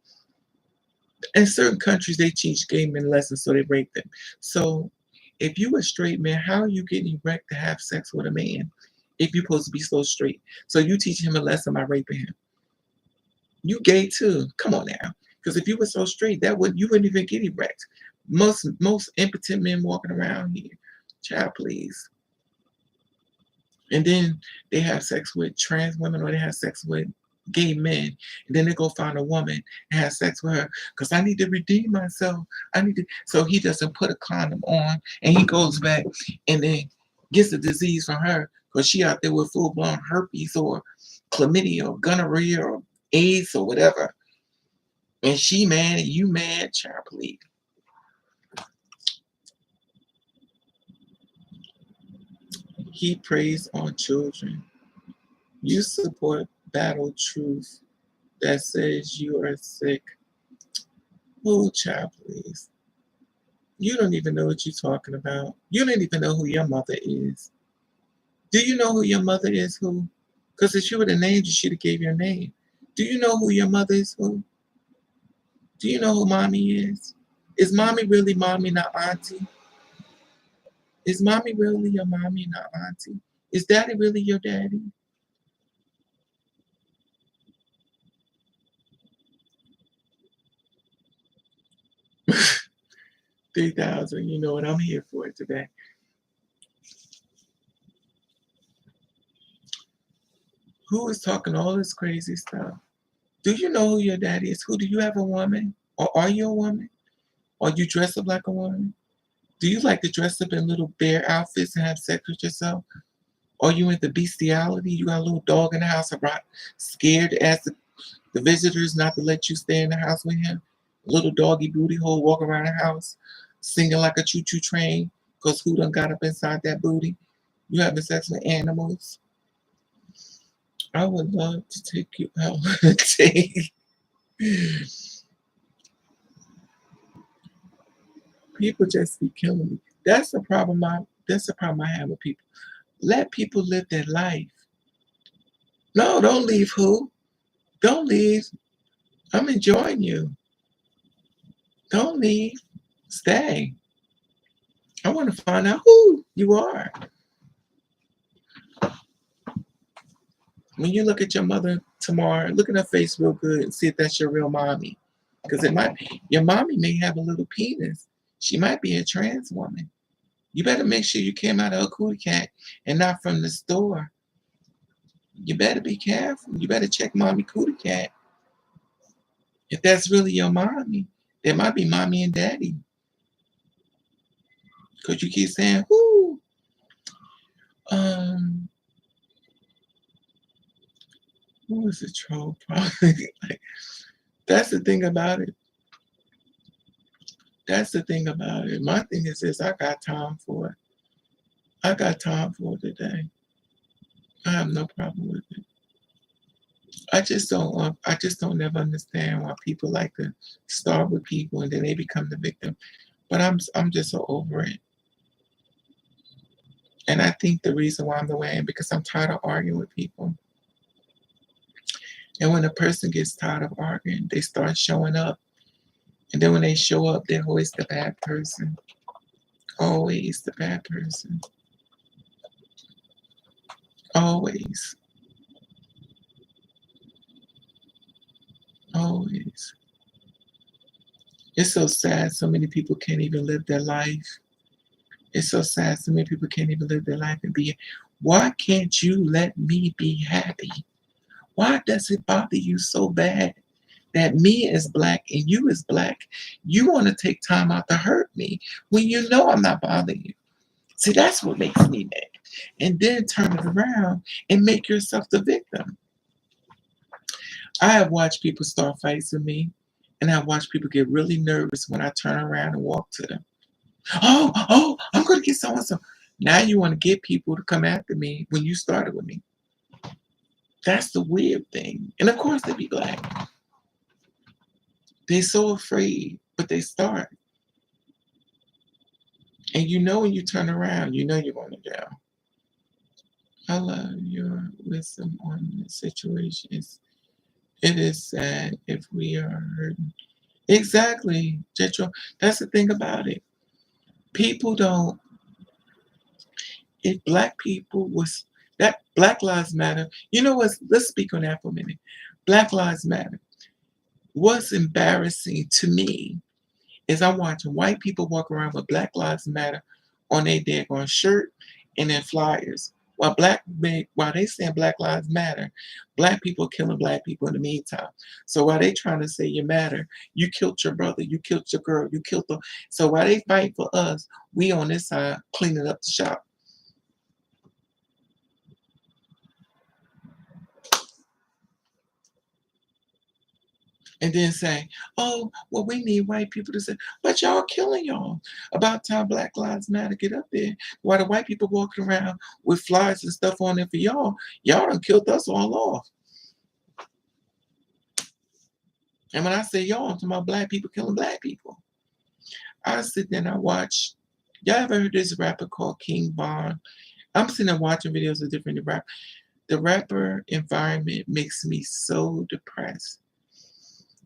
In certain countries, they teach gay men lessons, so they rape them. So if you a straight man, how are you getting erect to have sex with a man if you're supposed to be so straight? So you teach him a lesson by raping him. You gay too. Come on now. Because if you were so straight, you wouldn't even get erect. Most impotent men walking around here. Child, please. And then they have sex with trans women or they have sex with gay men. And then they go find a woman and have sex with her. Because I need to redeem myself. So he doesn't put a condom on and he goes back and then gets the disease from her because she out there with full-blown herpes or chlamydia or gonorrhea or AIDS or whatever. And she mad and you mad, child, please. He preys on children. You support battle truth that says you are sick. Oh, child, please. You don't even know what you're talking about. You don't even know who your mother is. Do you know who your mother is? Who? Because if you would have named, you should have gave your name. Do you know who your mother is? Who? Do you know who mommy is? Is mommy really mommy, not auntie? Is mommy really your mommy, not auntie? Is daddy really your daddy? $3,000. You know what I'm here for today. Who is talking all this crazy stuff? Do you know who your daddy is? Who do you have a woman? Or are you a woman? Or you dress up like a woman? Do you like to dress up in little bear outfits and have sex with yourself? Or you into bestiality? You got a little dog in the house, scared to ask the visitors not to let you stay in the house with him. Little doggy booty hole walk around the house singing like a choo-choo train because who done got up inside that booty? You having sex with animals? I would love to take you out on a date. People just be killing me. That's the problem. That's the problem I have with people. Let people live their life. No, don't leave. Who? Don't leave. I'm enjoying you. Don't leave. Stay. I want to find out who you are. When you look at your mother tomorrow, look at her face real good and see if that's your real mommy. Because it might, your mommy may have a little penis. She might be a trans woman. You better make sure you came out of a cootie cat and not from the store. You better be careful. You better check mommy cootie cat. If that's really your mommy, there might be mommy and daddy. Because you keep saying, whoo. What was the troll probably? Like, that's the thing about it. That's the thing about it. My thing is this, I got time for it. I got time for it today. I have no problem with it. I just don't never understand why people like to start with people and then they become the victim. But I'm just so over it. And I think the reason why I'm the way I am because I'm tired of arguing with people. And when a person gets tired of arguing, they start showing up. And then when they show up, they're always the bad person. Always the bad person. Always. Always. It's so sad so many people can't even live their life. It's so sad so many people can't even live their life and be. Why can't you let me be happy? Why does it bother you so bad that me is black and you is black? You want to take time out to hurt me when you know I'm not bothering you. See, that's what makes me mad. And then turn it around and make yourself the victim. I have watched people start fights with me, and I've watched people get really nervous when I turn around and walk to them. Oh, I'm going to get so-and-so. Now you want to get people to come after me when you started with me. That's the weird thing. And of course they be black. They're so afraid, but they start. And you know when you turn around, you know you're going to jail. I love your wisdom on the situations. It is sad if we are hurting. Exactly, Jetro. That's the thing about it. People don't. If black people was that Black Lives Matter. You know what? Let's speak on that for a minute. Black Lives Matter. What's embarrassing to me is I'm watching white people walk around with Black Lives Matter on their daggone shirt and their flyers. While they saying Black Lives Matter, black people killing black people in the meantime. So while they trying to say you matter, you killed your brother, you killed your girl, you killed them. So while they fight for us, we on this side cleaning up the shop. And then say, oh, well, we need white people to say, but y'all killing y'all. About time Black Lives Matter get up there. While the white people walking around with flyers and stuff on there for y'all done killed us all off. And when I say y'all, I'm talking about black people killing black people. I sit there and I watch. Y'all ever heard this rapper called King Von? I'm sitting there watching videos of different rappers. The rapper environment makes me so depressed.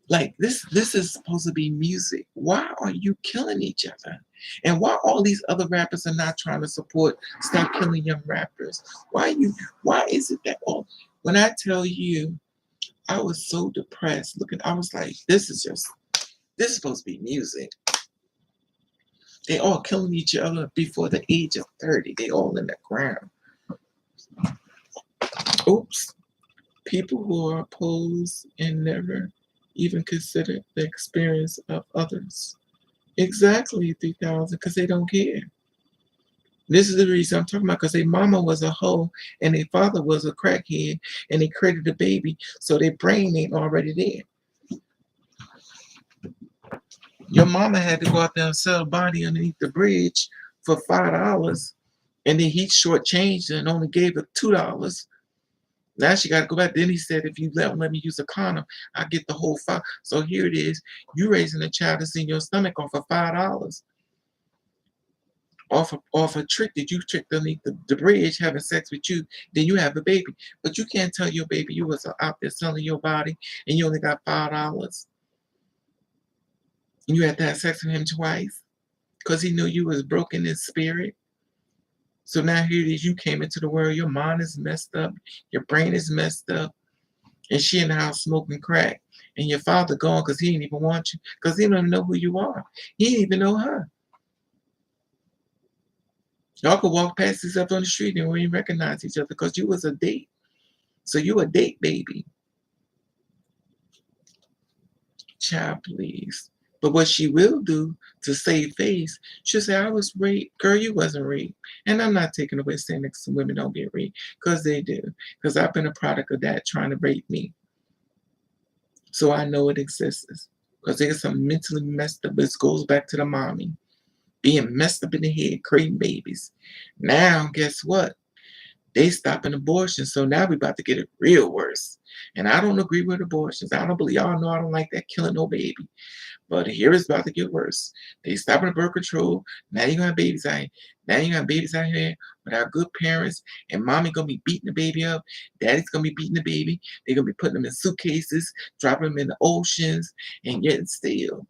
Like this is supposed to be music. Why are you killing each other? And why all these other rappers are not trying to support stop killing young rappers? Why is it that when I tell you I was so depressed I was like, this is supposed to be music. They all killing each other before the age of 30. They all in the ground. Oops. People who are opposed and never even consider the experience of others. Exactly, 3,000, because they don't care. This is the reason I'm talking about, because their mama was a hoe and their father was a crackhead and they created a baby, so their brain ain't already there. Your mama had to go out there and sell a body underneath the bridge for $5, and then he shortchanged and only gave her $2. Now she got to go back. Then he said, if you let me use a condom, I get the whole $5. So here it is. You raising a child that's in your stomach off of $5. Off a trick that you tricked underneath the bridge, having sex with you, then you have a baby. But you can't tell your baby you was out there selling your body and you only got $5. And you had to have sex with him twice because he knew you was broken in spirit. So now here it is, you came into the world, your mind is messed up, your brain is messed up, and she in the house smoking crack. And your father gone because he didn't even want you, because he don't even know who you are. He didn't even know her. Y'all could walk past each other on the street and we didn't recognize each other because you was a date. So you a date baby. Child, please. But what she will do to save face, she'll say, I was raped. Girl, you wasn't raped. And I'm not taking away saying that some women don't get raped, because they do. Because I've been a product of that trying to rape me. So I know it exists. Because there's some mentally messed up. This goes back to the mommy. Being messed up in the head, creating babies. Now, guess what? They stopping abortion, so now we about to get it real worse. And I don't agree with abortions. I don't believe, y'all know I don't like that killing no baby. But here it's about to get worse. They stopping the birth control. Now you got babies out here. Now you got babies out here without good parents, and mommy gonna be beating the baby up. Daddy's gonna be beating the baby. They're gonna be putting them in suitcases, dropping them in the oceans, and getting still.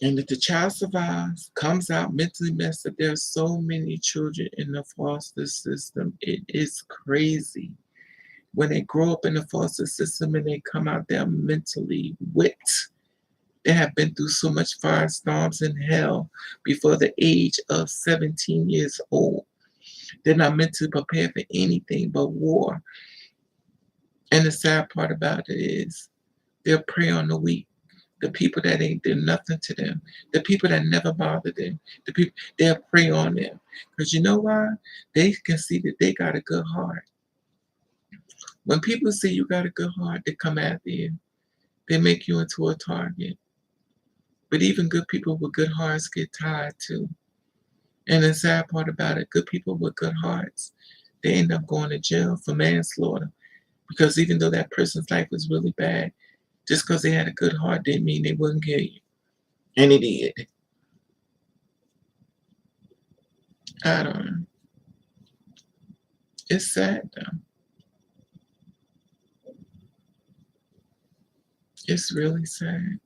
And if the child survives, comes out mentally messed up, there are so many children in the foster system. It is crazy. When they grow up in the foster system and they come out, they're mentally whipped. They have been through so much firestorms in hell before the age of 17 years old. They're not mentally prepared for anything but war. And the sad part about it is they'll prey on the weak. The people that ain't do nothing to them, the people that never bother them, the people, they'll prey on them. Because you know why? They can see that they got a good heart. When people see you got a good heart, they come after you. They make you into a target. But even good people with good hearts get tired too. And the sad part about it, good people with good hearts, they end up going to jail for manslaughter. Because even though that person's life was really bad, just because they had a good heart didn't mean they wouldn't kill you. And it did. I don't know. It's sad though. It's really sad.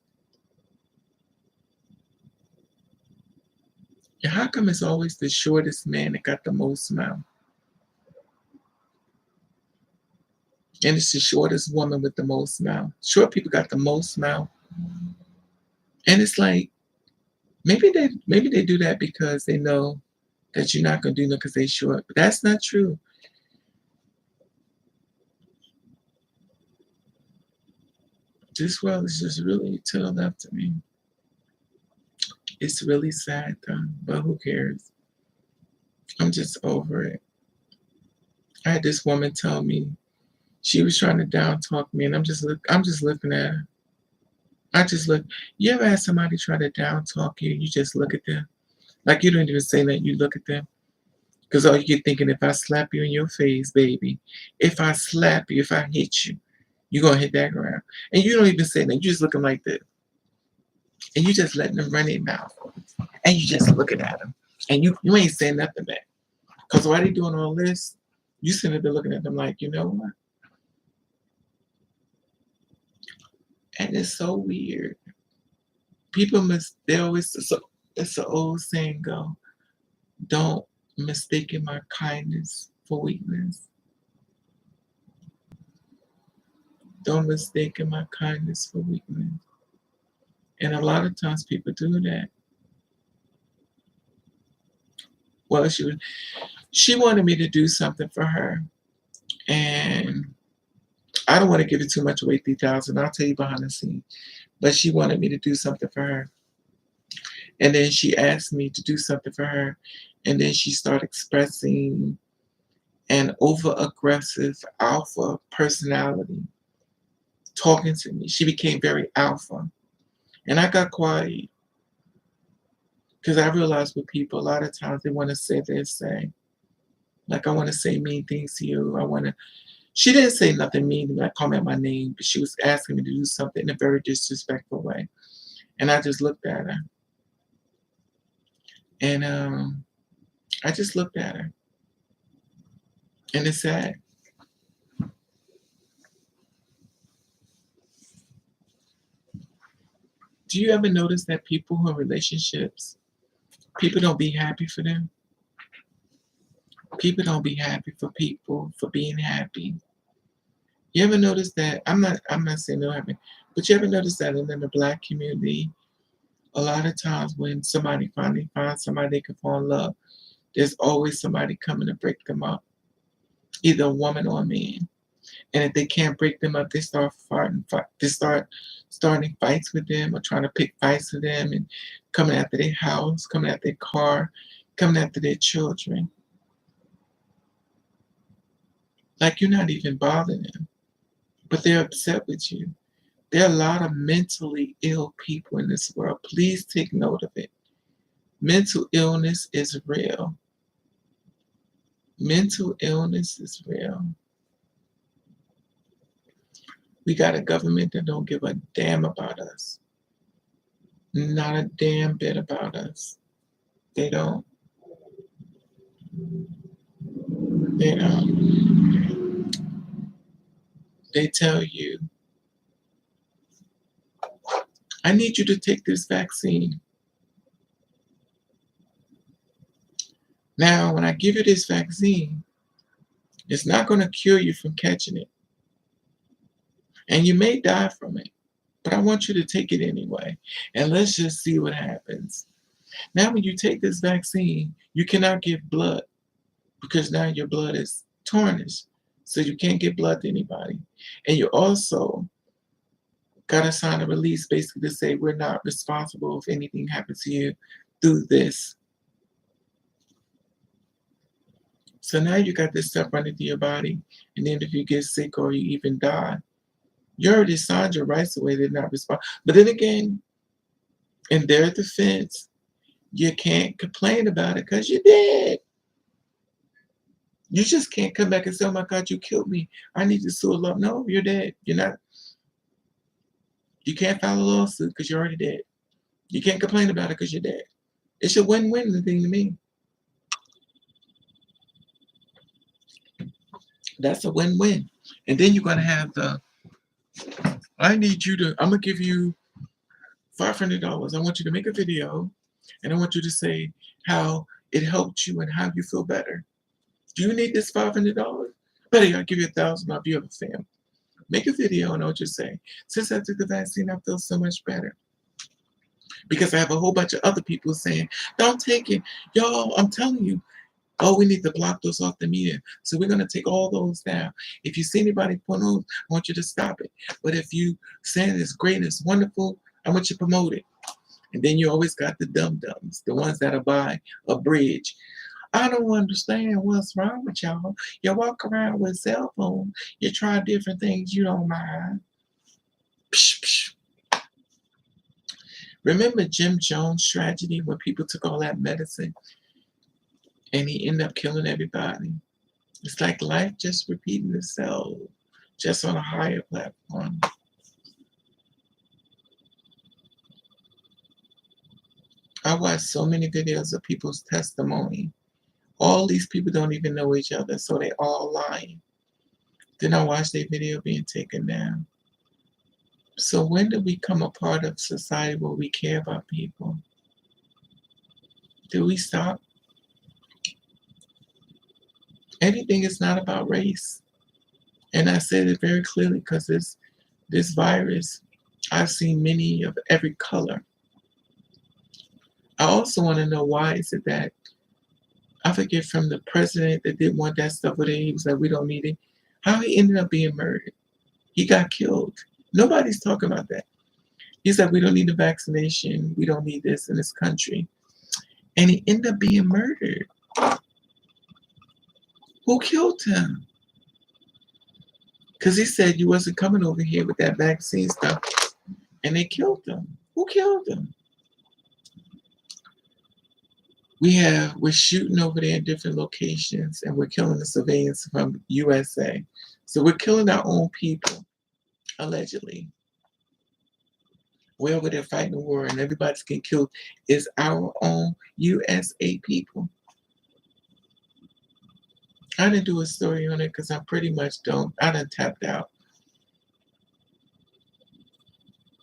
And how come it's always the shortest man that got the most mouth? And it's the shortest woman with the most mouth. Short people got the most mouth. And it's like, maybe they do that because they know that you're not gonna do nothing because they short. But that's not true. This world is just really to the left of me. It's really sad though, but who cares? I'm just over it. I had this woman tell me she was trying to down talk me, and I'm just looking at her. I just look. You ever had somebody try to down talk you? You just look at them, like you don't even say that. You look at them, because all you get thinking, if I slap you in your face, baby, if I slap you, if I hit you, you're gonna hit that ground, and you don't even say that. You just looking like this, and you just letting them run their mouth, and you just looking at them, and you ain't saying nothing back, because why they doing all this? You sitting there looking at them like, you know what? And it's so weird. People they always, so it's an old saying go, don't mistake my kindness for weakness. Don't mistake my kindness for weakness. And a lot of times people do that. Well, she wanted me to do something for her. And I don't want to give it too much away, 3,000. I'll tell you behind the scenes. But she wanted me to do something for her. And then she asked me to do something for her. And then she started expressing an over aggressive alpha personality talking to me. She became very alpha. And I got quiet because I realized with people, a lot of times they want to say their say. Like, I want to say mean things to you. She didn't say nothing mean to me, like call me out my name, but she was asking me to do something in a very disrespectful way. And I just looked at her. And I just looked at her. And it's sad. Do you ever notice that people who are in relationships, people don't be happy for them? People don't be happy for people for being happy. You ever notice that? I'm not saying no happen, but you ever notice that in the black community, a lot of times when somebody finally finds somebody they can fall in love, there's always somebody coming to break them up, either a woman or a man. And if they can't break them up, they start fighting. They start starting fights with them or trying to pick fights with them and coming after their house, coming after their car, coming after their children. Like you're not even bothering them, but they're upset with you. There are a lot of mentally ill people in this world. Please take note of it. Mental illness is real. Mental illness is real. We got a government that don't give a damn about us. Not a damn bit about us. They don't. They don't. They tell you, I need you to take this vaccine. Now, when I give you this vaccine, it's not going to cure you from catching it. And you may die from it. But I want you to take it anyway. And let's just see what happens. Now, when you take this vaccine, you cannot give blood because now your blood is tarnished. So you can't give blood to anybody. And you also got to sign a release basically to say we're not responsible if anything happens to you through this. So now you got this stuff running through your body. And then if you get sick or you even die, you already signed your rights away. They're not responsible. But then again, in their defense, you can't complain about it because you did. You just can't come back and say, oh my God, you killed me. I need to sue a law. No, you're dead. You're not. You can't file a lawsuit because you're already dead. You can't complain about it because you're dead. It's a win-win thing to me. That's a win-win. And then you're going to have I'm going to give you $500. I want you to make a video and I want you to say how it helped you and how you feel better. Do you need this $500? Better, I'll give you $1,000 if you have a family. Make a video and I want you to say, since I took the vaccine, I feel so much better. Because I have a whole bunch of other people saying, don't take it. Y'all, I'm telling you, oh, we need to block those off the media. So we're going to take all those down. If you see anybody put those, I want you to stop it. But if you saying it's great, it's wonderful, I want you to promote it. And then you always got the dum-dums, the ones that'll buy a bridge. I don't understand what's wrong with y'all. You walk around with a cell phone. You try different things you don't mind. Psh, psh. Remember Jim Jones' tragedy when people took all that medicine and he ended up killing everybody? It's like life just repeating itself, just on a higher platform. I watched so many videos of people's testimony. All these people don't even know each other, so they all lying. Then I watched their video being taken down. So when do we become a part of society where we care about people? Do we stop? Anything is not about race. And I said it very clearly because this virus, I've seen many of every color. I also want to know why is it that I forget from the president that didn't want that stuff with it. He was like, we don't need it. How he ended up being murdered. He got killed. Nobody's talking about that. He said, we don't need a vaccination. We don't need this in this country. And he ended up being murdered. Who killed him? Because he said you wasn't coming over here with that vaccine stuff. And they killed him. Who killed him? We're shooting over there in different locations, and we're killing the civilians from USA. So we're killing our own people, allegedly. We're over there fighting the war, and everybody's getting killed. It's our own USA people. I didn't do a story on it because I pretty much I done tapped out.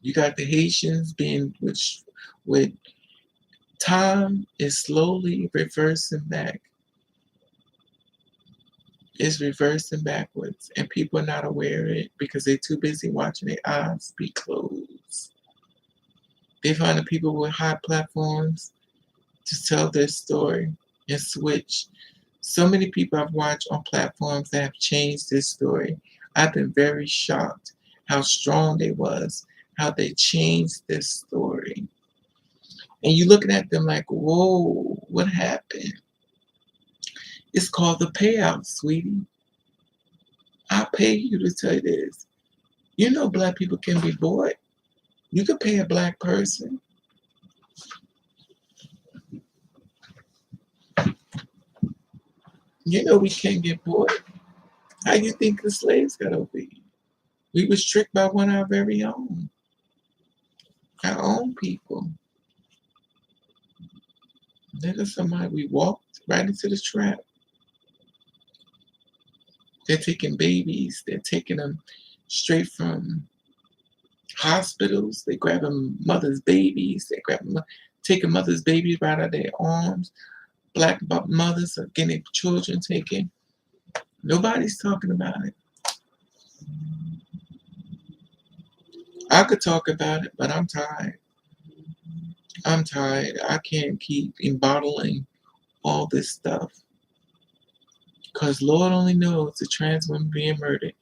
You got the Haitians being, which with time is slowly reversing back. It's reversing backwards, and people are not aware of it because they're too busy watching their eyes be closed. They find the people with high platforms to tell their story and switch. So many people I've watched on platforms that have changed their story. I've been very shocked how strong they was, how they changed their story. And you're looking at them like, whoa, what happened? It's called the payout, sweetie. I'll pay you to tell you this. You know black people can be bought. You could pay a black person. You know we can't get bought. How you think the slaves got over here? We was tricked by one of our very own. Our own people. Then somebody we walked right into the trap. They're taking babies. They're taking them straight from hospitals. They grabbing mothers' babies. They taking mothers' babies right out of their arms. Black mothers are getting children taken. Nobody's talking about it. I could talk about it, but I'm tired. I'm tired. I can't keep embottling all this stuff. Because Lord only knows the trans women being murdered.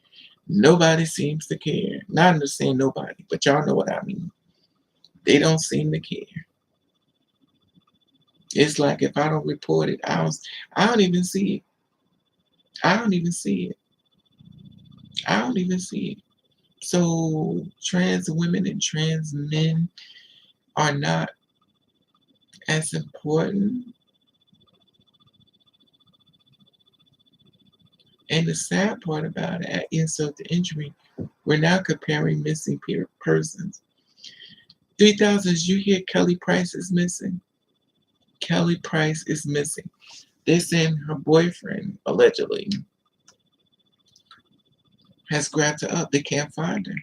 Nobody seems to care. Not understand nobody, but y'all know what I mean. They don't seem to care. It's like if I don't report it, I don't even see it. I don't even see it. I don't even see it. So trans women and trans men are not as important. And the sad part about it, at insult to injury, we're now comparing missing persons. 3,000, you hear Kelly Price is missing? Kelly Price is missing. They're saying her boyfriend, allegedly, has grabbed her up. They can't find her.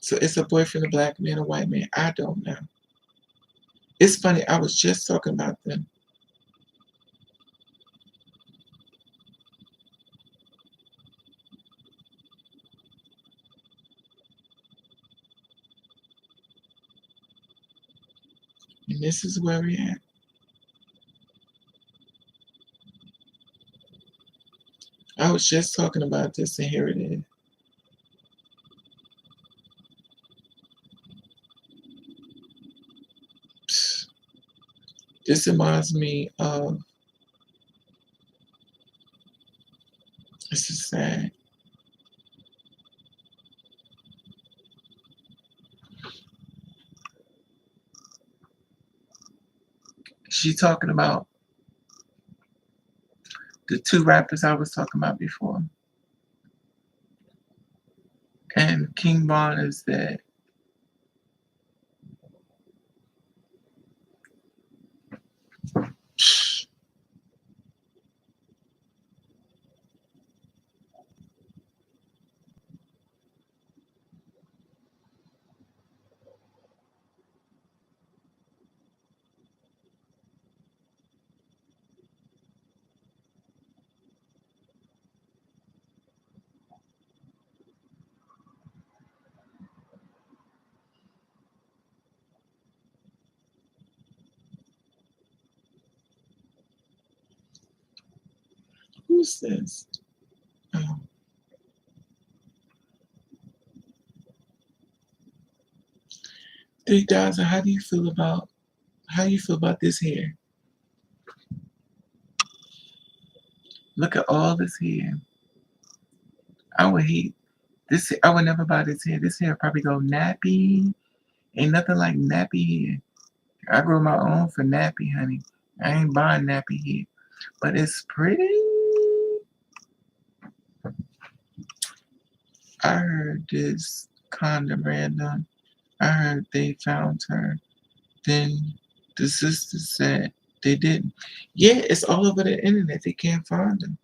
So it's a boyfriend, a black man, a white man. I don't know. It's funny, I was just talking about them. And this is where we're at. I was just talking about this, and here it is. This reminds me of, this is sad. She's talking about the two rappers I was talking about before. And King Von is dead. Who's this? 3,000. How do you feel about this hair? Look at all this hair. I would hate this. I would never buy this hair. This hair probably go nappy. Ain't nothing like nappy hair. I grow my own for nappy, honey. I ain't buying nappy hair, but it's pretty. I heard this condom random. I heard they found her. Then the sister said they didn't. Yeah, it's all over the internet. They can't find her.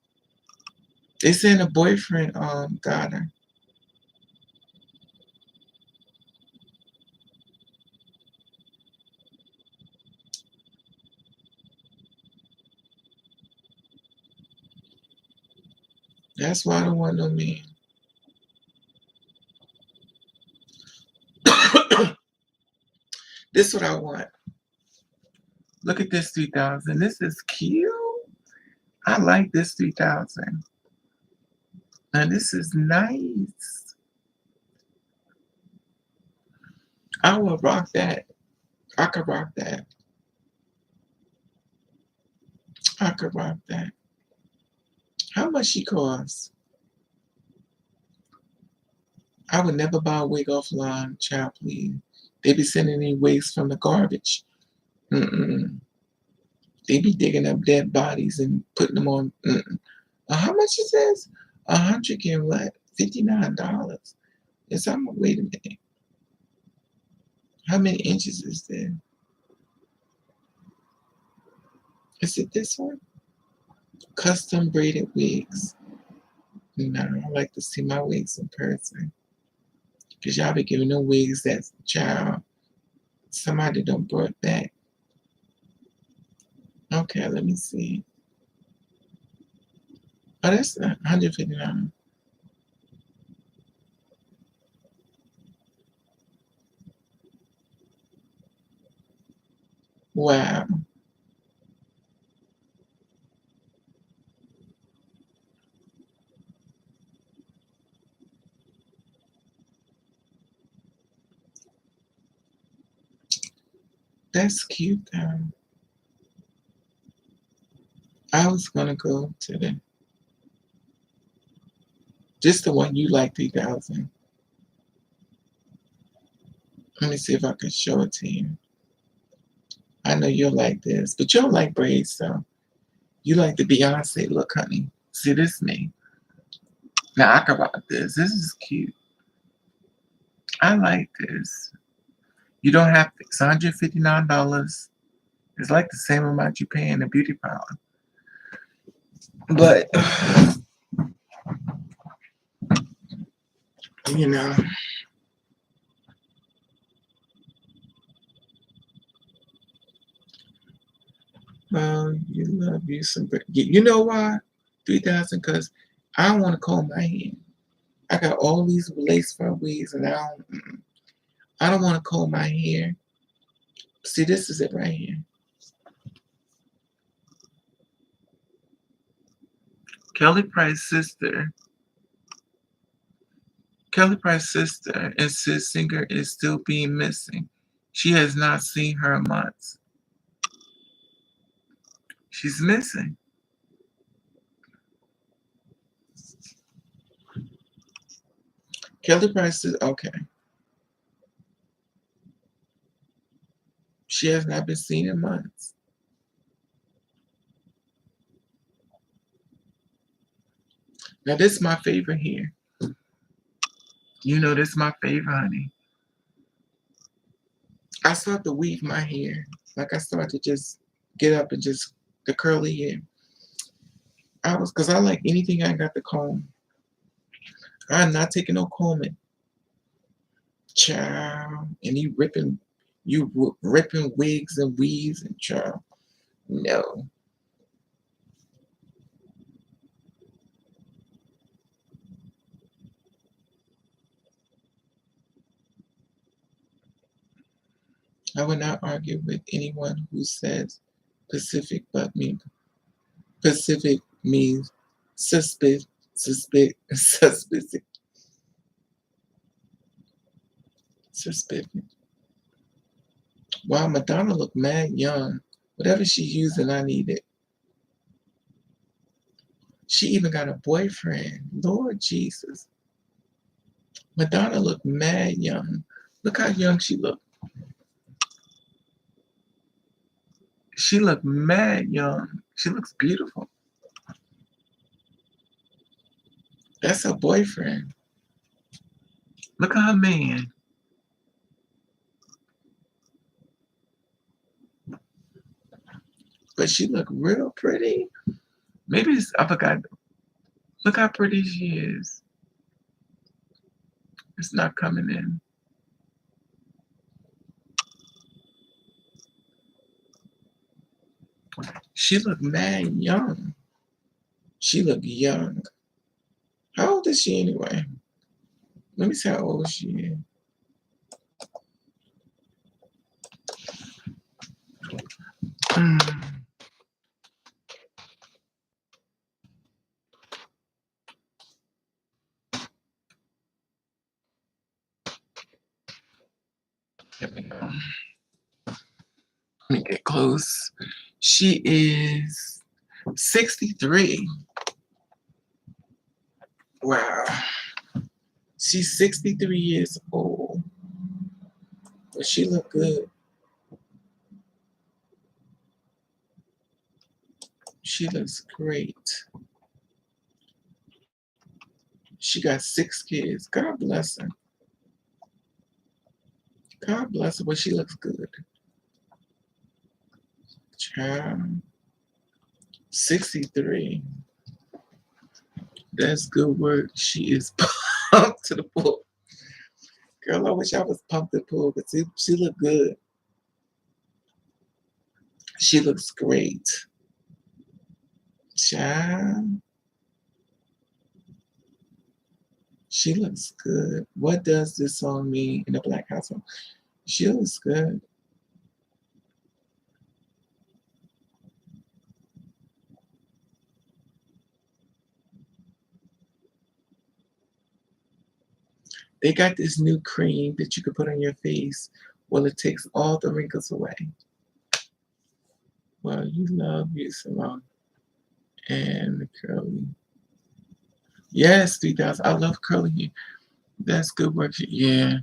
They saying a boyfriend got her. That's why I don't want no man. This is what I want. Look at this 3,000. This is cute. I like this 3,000. Now this is nice. I will rock that. I could rock that. I could rock that. How much she cost? I would never buy a wig offline, child, please. They be sending me wigs from the garbage. Mm-mm. They be digging up dead bodies and putting them on. Mm-mm. How much is this? $159. Yes, wait a minute. How many inches is there? Is it this one? Custom braided wigs. No, I like to see my wigs in person. Because y'all be giving them wigs that child somebody done brought back. Okay, let me see. Oh, that's $159. Wow. That's cute though. I was gonna go to just the one you like 3,000. Let me see if I can show it to you. I know you'll like this, but you don't like braids, so you like the Beyonce look, honey. See, this me. Now I can rock this. This is cute. I like this. You don't have to. It's $159. It's like the same amount you pay in a beauty parlor. But you know, you love you some. You know why? 3,000, because I don't want to comb my hair. I got all these lace front wigs, and I don't want to comb my hair. See, this is it right here. Kelly Price's sister. Kelly Price's sister insists Singer is still being missing. She has not seen her in months. She's missing. Kelly Price is okay. She has not been seen in months. Now this is my favorite here. You know this is my favorite, honey. I start to weave my hair. Like I start to just get up and just the curly hair. Cause I like anything I got to comb. I'm not taking no combing. Child. And ripping wigs and weaves and child. No. I would not argue with anyone who says Pacific but me. Pacific means suspect, suspicious. Wow, Madonna look mad young. Whatever she's using, I need it. She even got a boyfriend. Lord Jesus. Madonna look mad young. Look how young she look. She look mad young. She looks beautiful. That's her boyfriend. Look at her man. But she look real pretty. Maybe it's, I forgot. Look how pretty she is. It's not coming in. She look mad young. She look young. How old is she anyway? Let me see how old she is. Here we go. Let me get close. She is 63. Wow. She's 63 years old. But she look good. She looks great. She got 6 kids. God bless her. God bless her, but she looks good. Child. 63. That's good work. She is pumped to the pool. Girl, I wish I was pumped to the pool, but she look good. She looks great. Child. She looks good. What does this song mean in a black household? She looks good. They got this new cream that you can put on your face. Well, it takes all the wrinkles away. Well, you love you, Salon. And the curly. Yes, 3000. I love curly hair. That's good work. Yeah.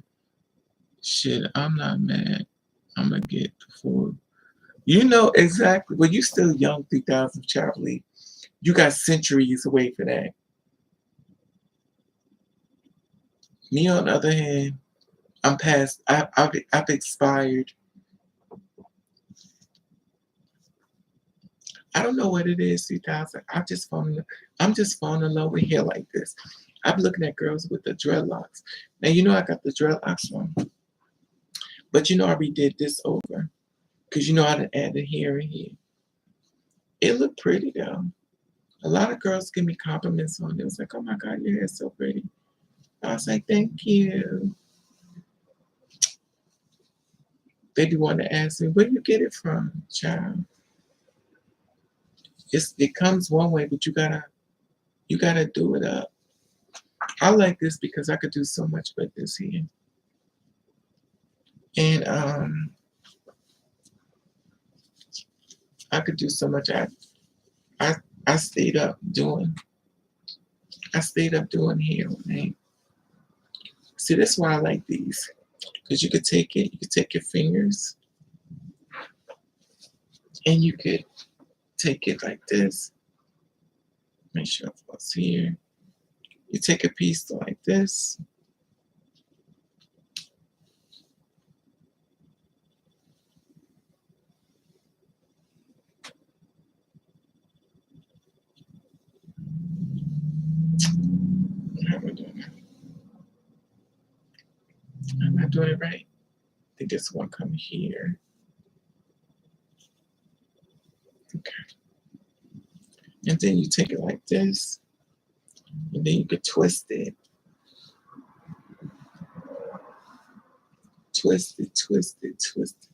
Shit, I'm not mad. I'm going to get the full. You know exactly. Well, you still young, 3000 Charlie. You got centuries away for that. Me, on the other hand, I'm past. I've expired. I don't know what it is, 2000. I'm just falling in love with hair like this. I'm looking at girls with the dreadlocks. Now you know I got the dreadlocks one, but you know I redid this over because you know I done added hair in here. It looked pretty though. A lot of girls give me compliments on it. It was like, "Oh my God, your hair is so pretty." I was like, "Thank you." They be wanting to ask me, "Where do you get it from, child?" It comes one way, but you gotta do it up. I like this because I could do so much with this here. And I could do so much. I I stayed up doing hair. Right? See, that's why I like these. Because you could take your fingers and you could take it like this. Make sure it falls here. You take a piece like this. How am I doing it? Am I doing it right? I think this one come here. Okay. And then you take it like this. And then you could twist it. Twist it, twist it, twist it.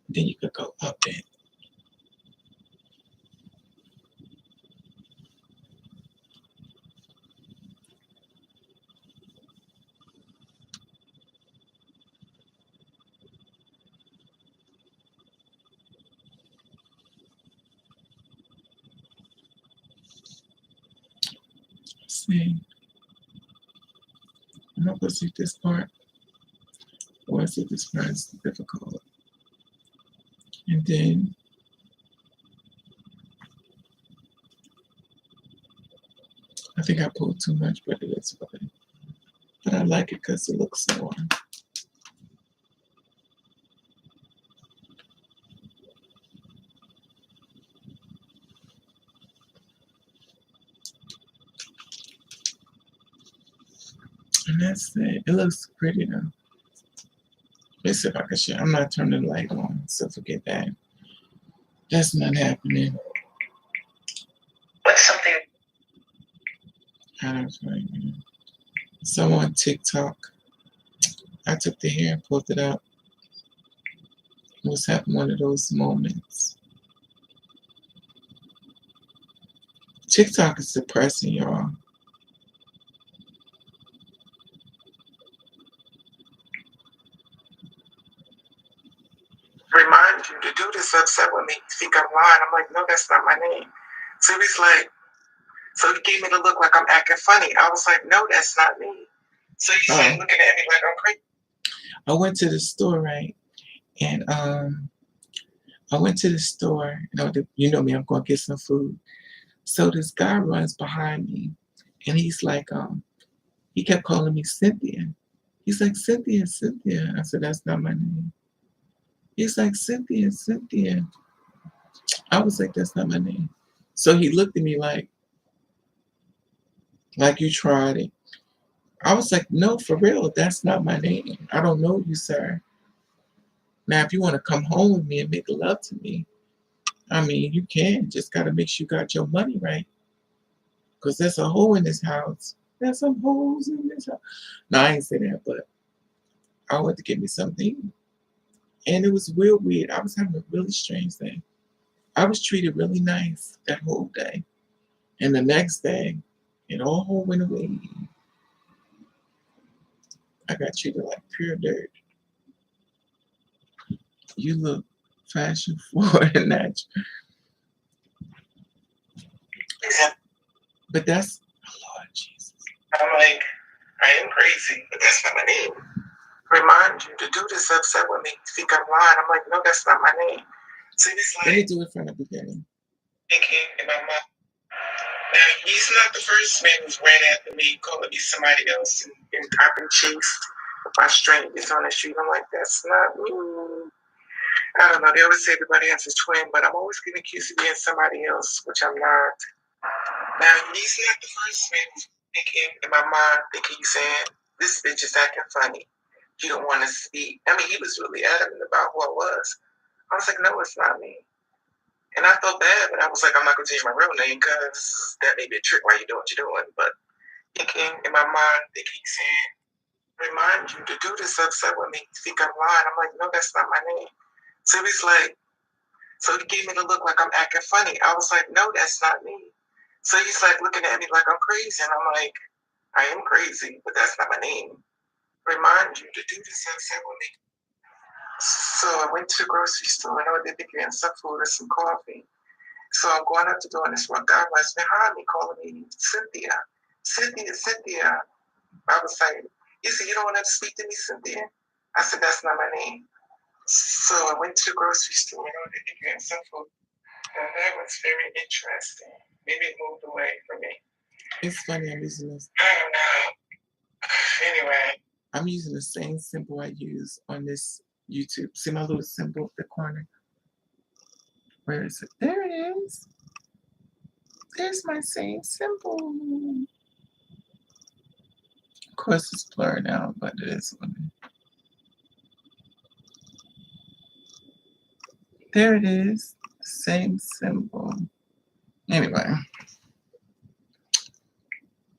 Then you could go up it. see. I'm not gonna see this part. Or is it this part is difficult? And then I think I pulled too much, but it is fine. But I like it because it looks more. And that's it. It looks pretty though. Let's see if I can show. I'm not turning the light on, so forget that. That's not happening. What's something? I don't know. So on TikTok, I took the hair and pulled it up. I was having one of those moments. TikTok is depressing, y'all. Remind you to do this upset with me. You think I'm lying? I'm like, no, that's not my name. So he's like, so he gave me the look like I'm acting funny. I was like, no, that's not me. So he's like looking at me like I'm crazy. I went to the store, right? And I went to the store. You know me, I'm gonna get some food. So this guy runs behind me, and he's like, he kept calling me Cynthia. He's like, Cynthia, Cynthia. I said, that's not my name. He's like, Cynthia, Cynthia. I was like, that's not my name. So he looked at me like you tried it. I was like, no, for real, that's not my name. I don't know you, sir. Now, if you want to come home with me and make love to me, I mean, you can. Just got to make sure you got your money right. Because there's a hole in this house. There's some holes in this house. No, I ain't say that, but I wanted to get me something. And it was real weird. I was having a really strange day. I was treated really nice that whole day. And the next day, it all went away. I got treated like pure dirt. You look fashion forward and natural. But that's, oh Lord Jesus. I'm like, I am crazy, but that's not my name. Remind you to do this upset with me. You think I'm lying? I'm like, no, that's not my name. So he's like, let me do it from the beginning. Thinking in my mind. Now, he's not the first man who's ran after me, calling me somebody else, and I've been chased by strangers on the street. I'm like, that's not me. I don't know. They always say everybody has a twin, but I'm always getting accused of being somebody else, which I'm not. Now, he's not the first man who's thinking in my mind, thinking he's saying, this bitch is acting funny. You don't want to speak. I mean, he was really adamant about who I was. I was like, no, it's not me. And I felt bad, but I was like, I'm not going to change my real name because that may be a trick while you're doing what you're doing. But thinking in my mind, thinking he's saying, remind you to do this upset with me. You think I'm lying? I'm like, no, that's not my name. So he's like, so he gave me the look like I'm acting funny. I was like, no, that's not me. So he's like looking at me like I'm crazy. And I'm like, I am crazy, but that's not my name. Remind you to do this upset with me. So I went to the grocery store and I ordered getting some food or some coffee. So I'm going up the door and this one guy was behind me calling me Cynthia. Cynthia, Cynthia. I was like, you said you don't want to speak to me, Cynthia? I said, that's not my name. So I went to the grocery store and ordered getting some food. And that was very interesting. Maybe it moved away from me. It's funny, I'm using this. I don't know. Anyway. I'm using the same symbol I use on this YouTube. See my little symbol at the corner? Where is it? There it is. There's my same symbol. Of course, it's blurred out, but it is what it is. There it is. Same symbol. Anyway.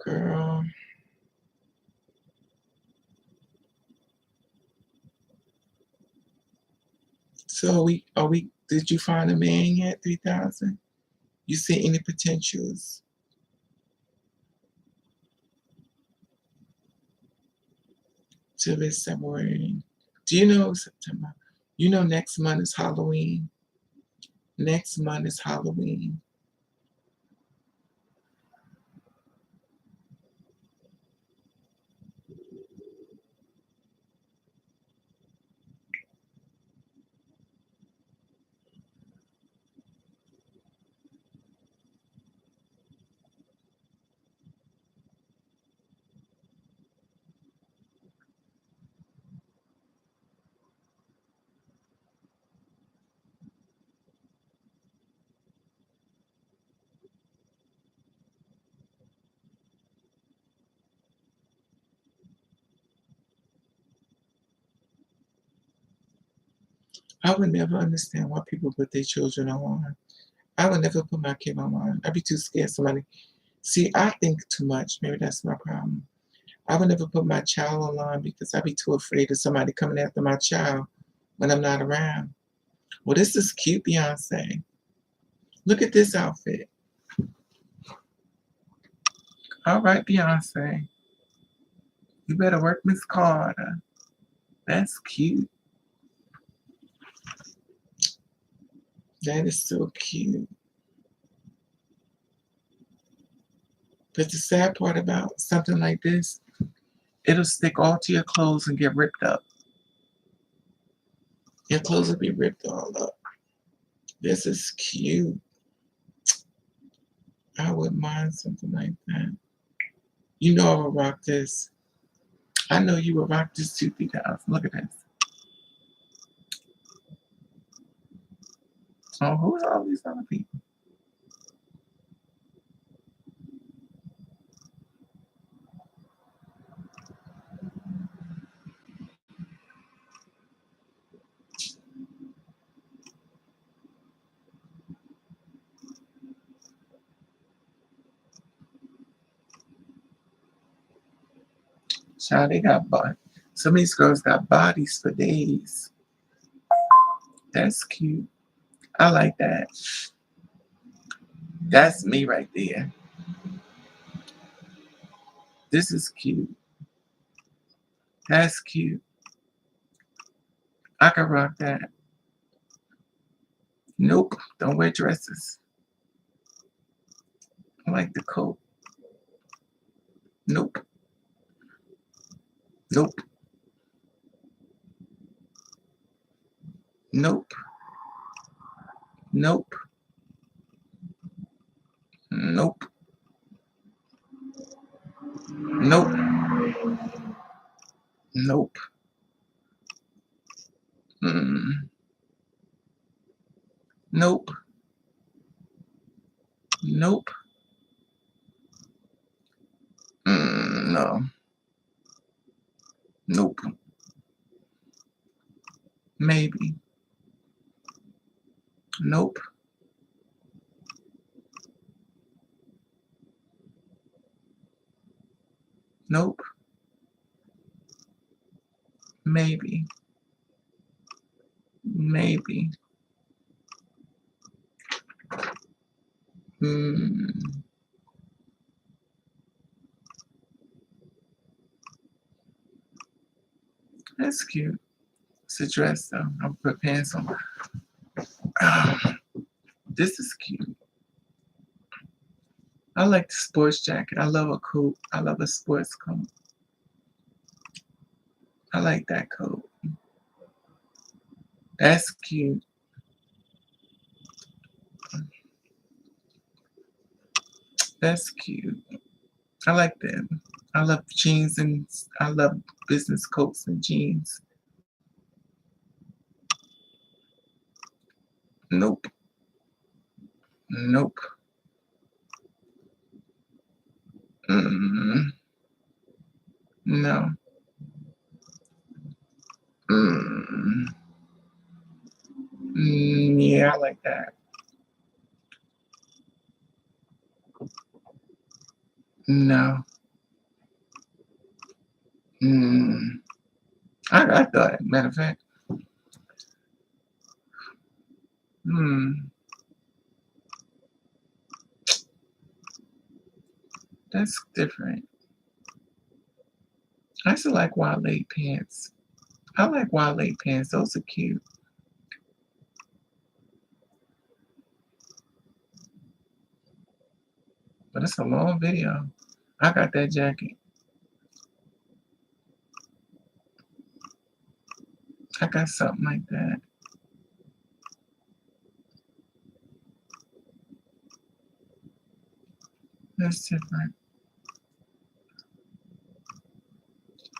Girl. So did you find a man yet, 3,000? You see any potentials? To this February. Do you know September? You know next month is Halloween. Next month is Halloween. I would never understand why people put their children on. I would never put my kid on one. I'd be too scared somebody. See, I think too much. Maybe that's my problem. I would never put my child online because I'd be too afraid of somebody coming after my child when I'm not around. Well, this is cute, Beyonce. Look at this outfit. All right, Beyonce. You better work Miss Carter. That's cute. That is so cute. But the sad part about something like this, it'll stick all to your clothes and get ripped up. Your clothes will be ripped all up. This is cute. I wouldn't mind something like that. You know I would rock this. I know you would rock this too, 3000. Look at this. Oh, who's all these other people? Child, they got body. Some of these girls got bodies for days. That's cute. I like that. That's me right there. This is cute. That's cute. I can rock that. Nope, don't wear dresses. I like the coat. Nope. Nope. Nope. Nope. Nope. Nope. Nope. Mm. Nope. Nope. No. Nope. Maybe. Nope. Nope. Maybe. Maybe. Mm. That's cute. It's a dress though. I'll put pants on. This is cute. I like the sports jacket. I love a coat. I love a sports coat. I like that coat. That's cute. That's cute. I like them. I love jeans and I love business coats and jeans. Nope. Nope. Mm, no. Mm, yeah, I like that. No. Mm, I thought, matter of fact. Hmm. That's different. I still like wide leg pants. I like wide leg pants. Those are cute. But it's a long video. I got that jacket. I got something like that. That's different.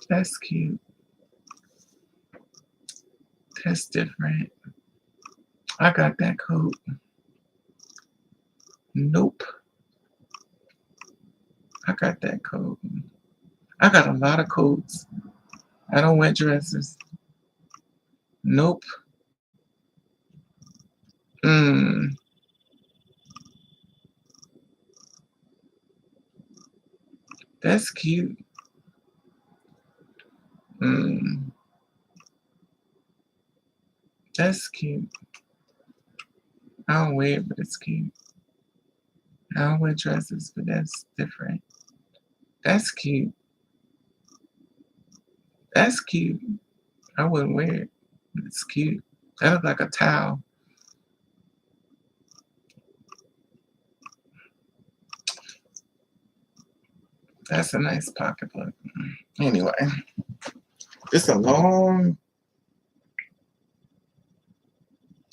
That's cute. That's different. I got that coat. Nope. I got that coat. I got a lot of coats. I don't wear dresses. Nope. Mm. That's cute. Mm. That's cute. I don't wear it, but it's cute. I don't wear dresses, but that's different. That's cute. That's cute. I wouldn't wear it, but it's cute. That looks like a towel. That's a nice pocketbook. Anyway, it's a long.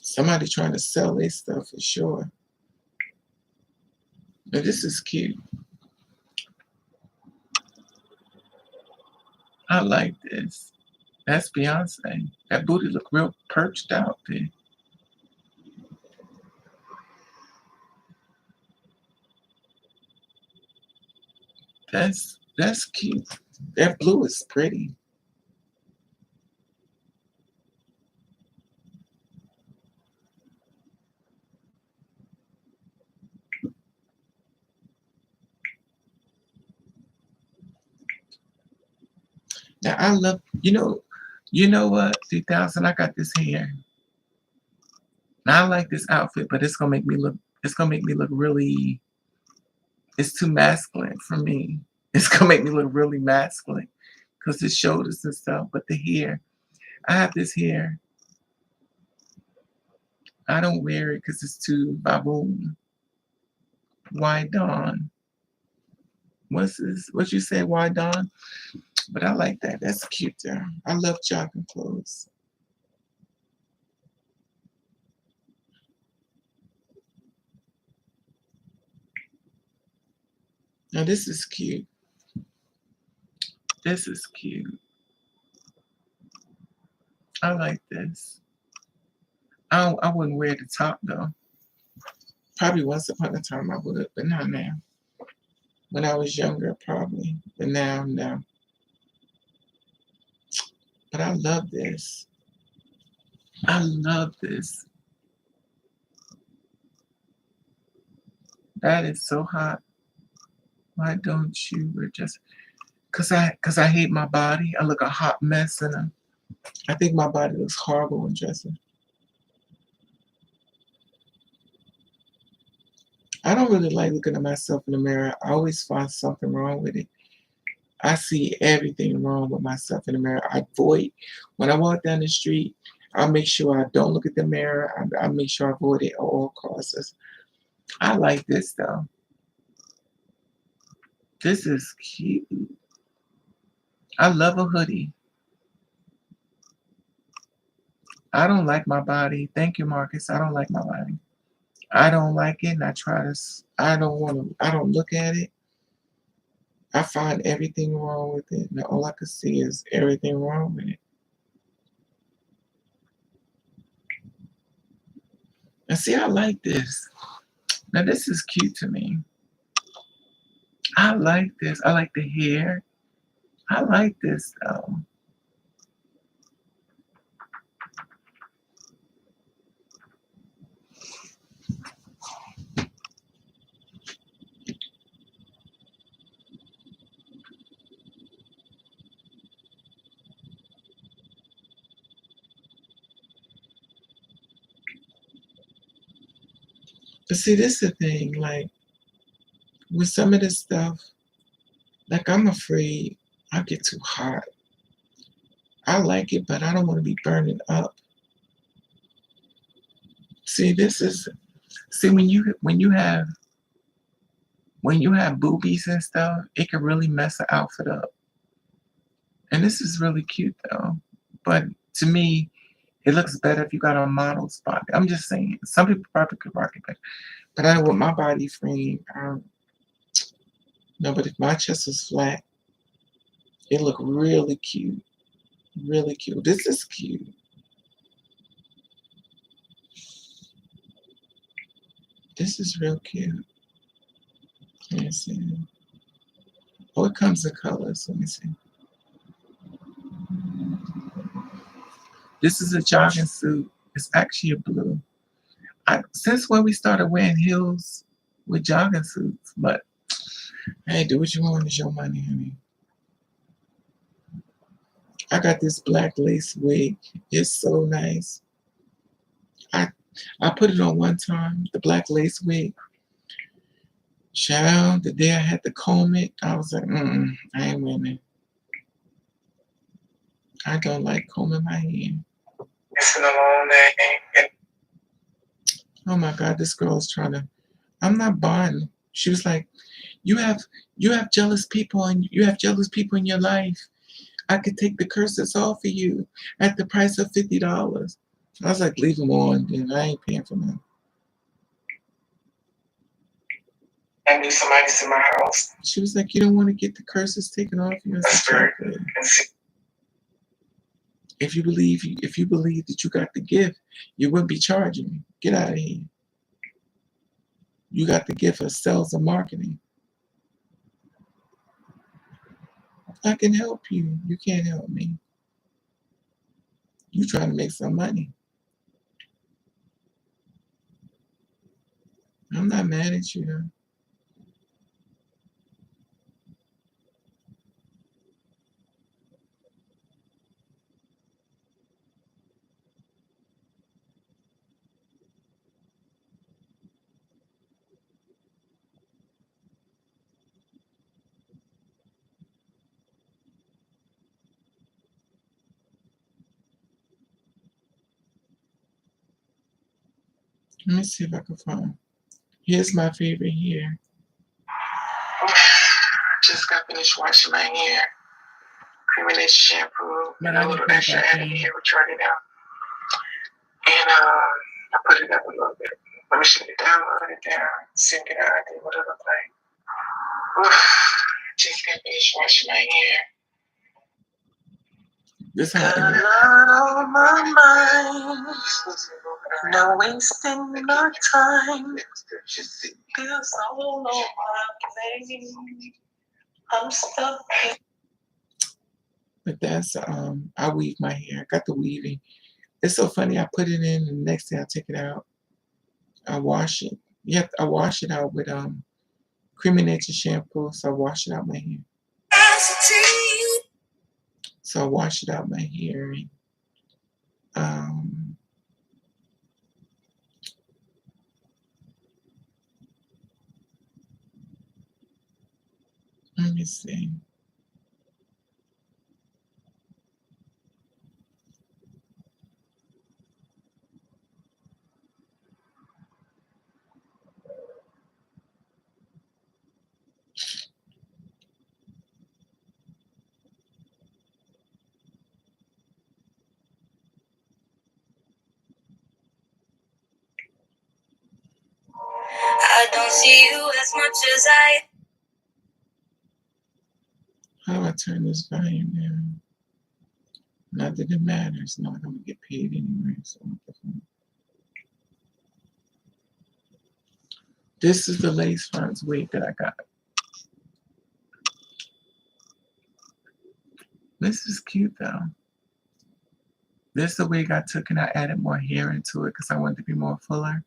Somebody trying to sell their stuff for sure. But this is cute. I like this. That's Beyonce. That booty look real perched out there. That's cute. That blue is pretty. Now I love you know what, 3000, I got this hair. Now I like this outfit, but it's gonna make me look really it's too masculine for me. It's gonna make me look really masculine because the shoulders and stuff, but the hair. I have this hair. I don't wear it because it's too baboon. Why Dawn? What's this? What you say, why Dawn? But I like that. That's cute there. I love jogging clothes. Now this is cute. This is cute. I like this. I wouldn't wear the top though. Probably once upon a time I would, but not now. When I was younger, probably. But now, no. But I love this. I love this. That is so hot. Why don't you wear just cause I hate my body. I look a hot mess and I think my body looks horrible in dresses. I don't really like looking at myself in the mirror. I always find something wrong with it. I see everything wrong with myself in the mirror. I avoid when I walk down the street. I make sure I don't look at the mirror. I make sure I avoid it at all costs. I like this though. This is cute. I love a hoodie. I don't like my body. Thank you, Marcus. I don't like my body. I don't like it, and I try to. I don't want to. I don't look at it. I find everything wrong with it, and all I can see is everything wrong with it. And see, I like this. Now this is cute to me. I like this. I like the hair. I like this though. But see, this is the thing. Like with some of this stuff, like I'm afraid I get too hot. I like it, but I don't want to be burning up. See, this is see when you have boobies and stuff, it can really mess an outfit up. And this is really cute though. But to me, it looks better if you got a model's body. I'm just saying. Some people probably could rock it better. But I with my body frame, no, but if my chest was flat, it looked really cute. Really cute. This is cute. This is real cute. Let me see. Oh, it comes in colors. Let me see. This is a jogging suit. It's actually a blue. Since when we started wearing heels with jogging suits, but hey, do what you want. It's your money, honey. I got this black lace wig. It's so nice. I I put it on one time, the black lace wig. Child, the day I had to comb it, I was like, I ain't wearing it. I don't like combing my hair. It's been a long day. Oh my God, this girl's trying to. I'm not buying. She was like, you have jealous people and you have jealous people in your life. I could take the curses off of you at the price of $50. I was like, leave them on, then I ain't paying for them. I knew somebody's in my house. She was like, you don't want to get the curses taken off you. If you believe that you got the gift, you wouldn't be charging me. Get out of here. You got the gift of sales and marketing. I can help you. You can't help me. You trying to make some money. I'm not mad at you though. Let me see if I can find. Here's my favorite here. Just got finished washing my hair. Creaminess shampoo. But a little extra added hair retarding out. And I put it up a little bit. Let me shut it down, let it down, sink it out, and what it look like. Just got finished washing my hair. This got a lot on my mind. No wasting my time. Feels all over my place. I'm stuck. But that's I weave my hair. I got the weaving. It's so funny. I put it in, and the next day I take it out. I wash it. Yep, I wash it out with creamy nature shampoo. So I wash it out my hair. So I wash it out my hair. And, let me see. I don't see you as much as I. How do I turn this volume down? Not that it matters. Not I'm gonna get paid anyway. So this is the lace fronts wig that I got. This is cute though. This is the wig I took and I added more hair into it because I wanted to be more fuller.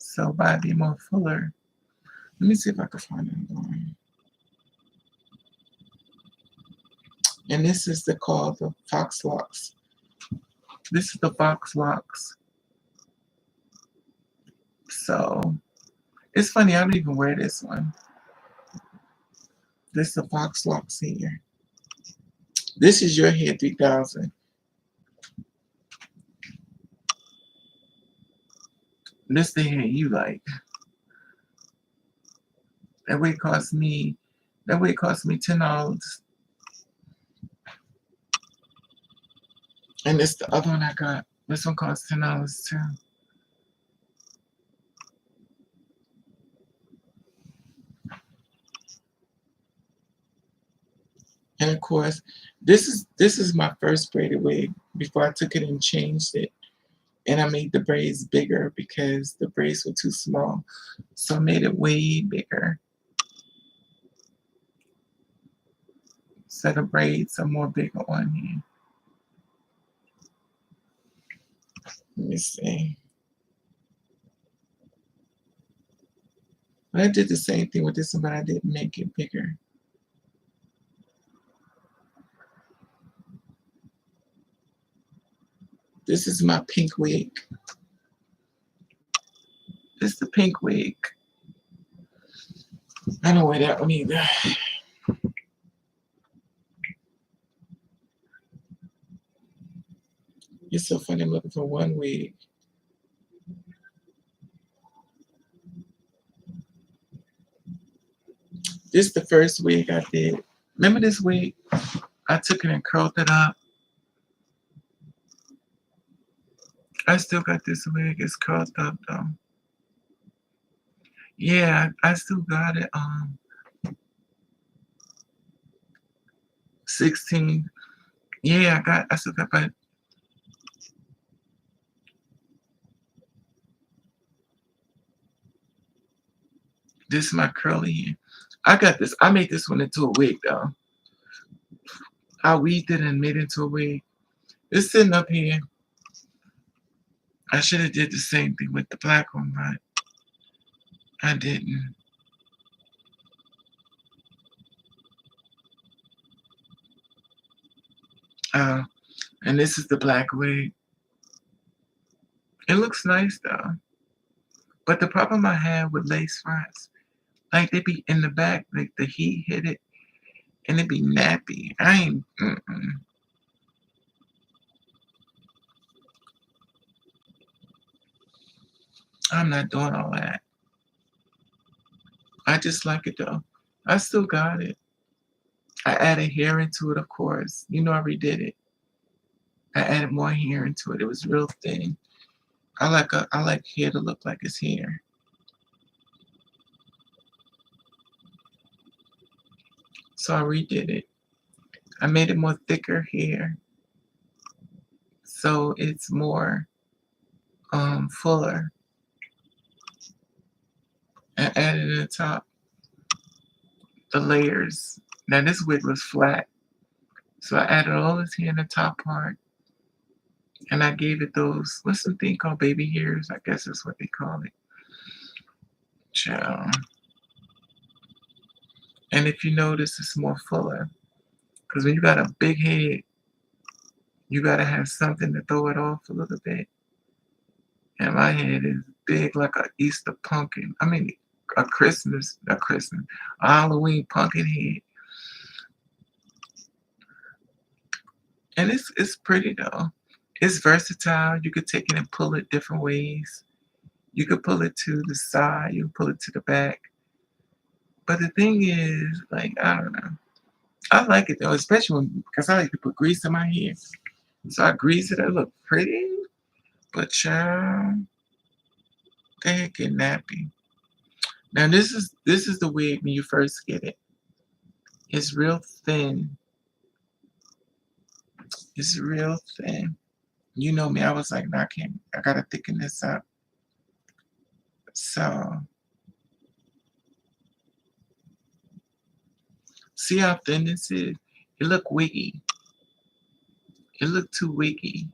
So by being more fuller, let me see if I can find another one. And this is called the Fox Locks. This is the Fox Locks. So it's funny, I don't even wear this one. This is the Fox Locks here. This is your hair 3000. This the hair you like. That wig cost me $10. And this the other one I got. This one costs $10 too. And of course, this is my first braided wig before I took it and changed it. And I made the braids bigger because the braids were too small. So I made it way bigger. So the braids are more bigger on here. Let me see. But I did the same thing with this one, but I didn't make it bigger. This is my pink wig. This is the pink wig. I don't wear that one either. It's so funny, I'm looking for one wig. This is the first wig I did. Remember this wig? I took it and curled it up. I still got this wig. It's curled up though. Yeah, I still got it. 16. Yeah, I still got, but this is my curly hair. I got this. I made this one into a wig though. I weaved it and made it into a wig. It's sitting up here. I should have did the same thing with the black one, but I didn't. And this is the black wig. It looks nice though. But the problem I had with lace fronts, like they be in the back, like the heat hit it, and it be nappy. I ain't. I'm not doing all that. I just like it though. I still got it. I added hair into it, of course. You know I redid it. I added more hair into it. It was real thin. I like hair to look like it's hair. So I redid it. I made it more thicker hair. So it's more fuller. I added in the top the layers. Now this wig was flat. So I added all this hair in the top part. And I gave it those, what's the thing called baby hairs? I guess that's what they call it. Child. And if you notice, it's more fuller. Because when you got a big head, you got to have something to throw it off a little bit. And my head is big like a Easter pumpkin. I mean, a Halloween pumpkin head. And it's pretty though. It's versatile. You could take it and pull it different ways. You could pull it to the side. You can pull it to the back. But the thing is, like, I don't know. I like it though, especially because I like to put grease in my hair. So I grease it. I look pretty. But child, they get nappy. Now this is the wig when you first get it. It's real thin. It's real thin. You know me, I was like, no, I gotta thicken this up. So see how thin this is? It look wiggy. It look too wiggy.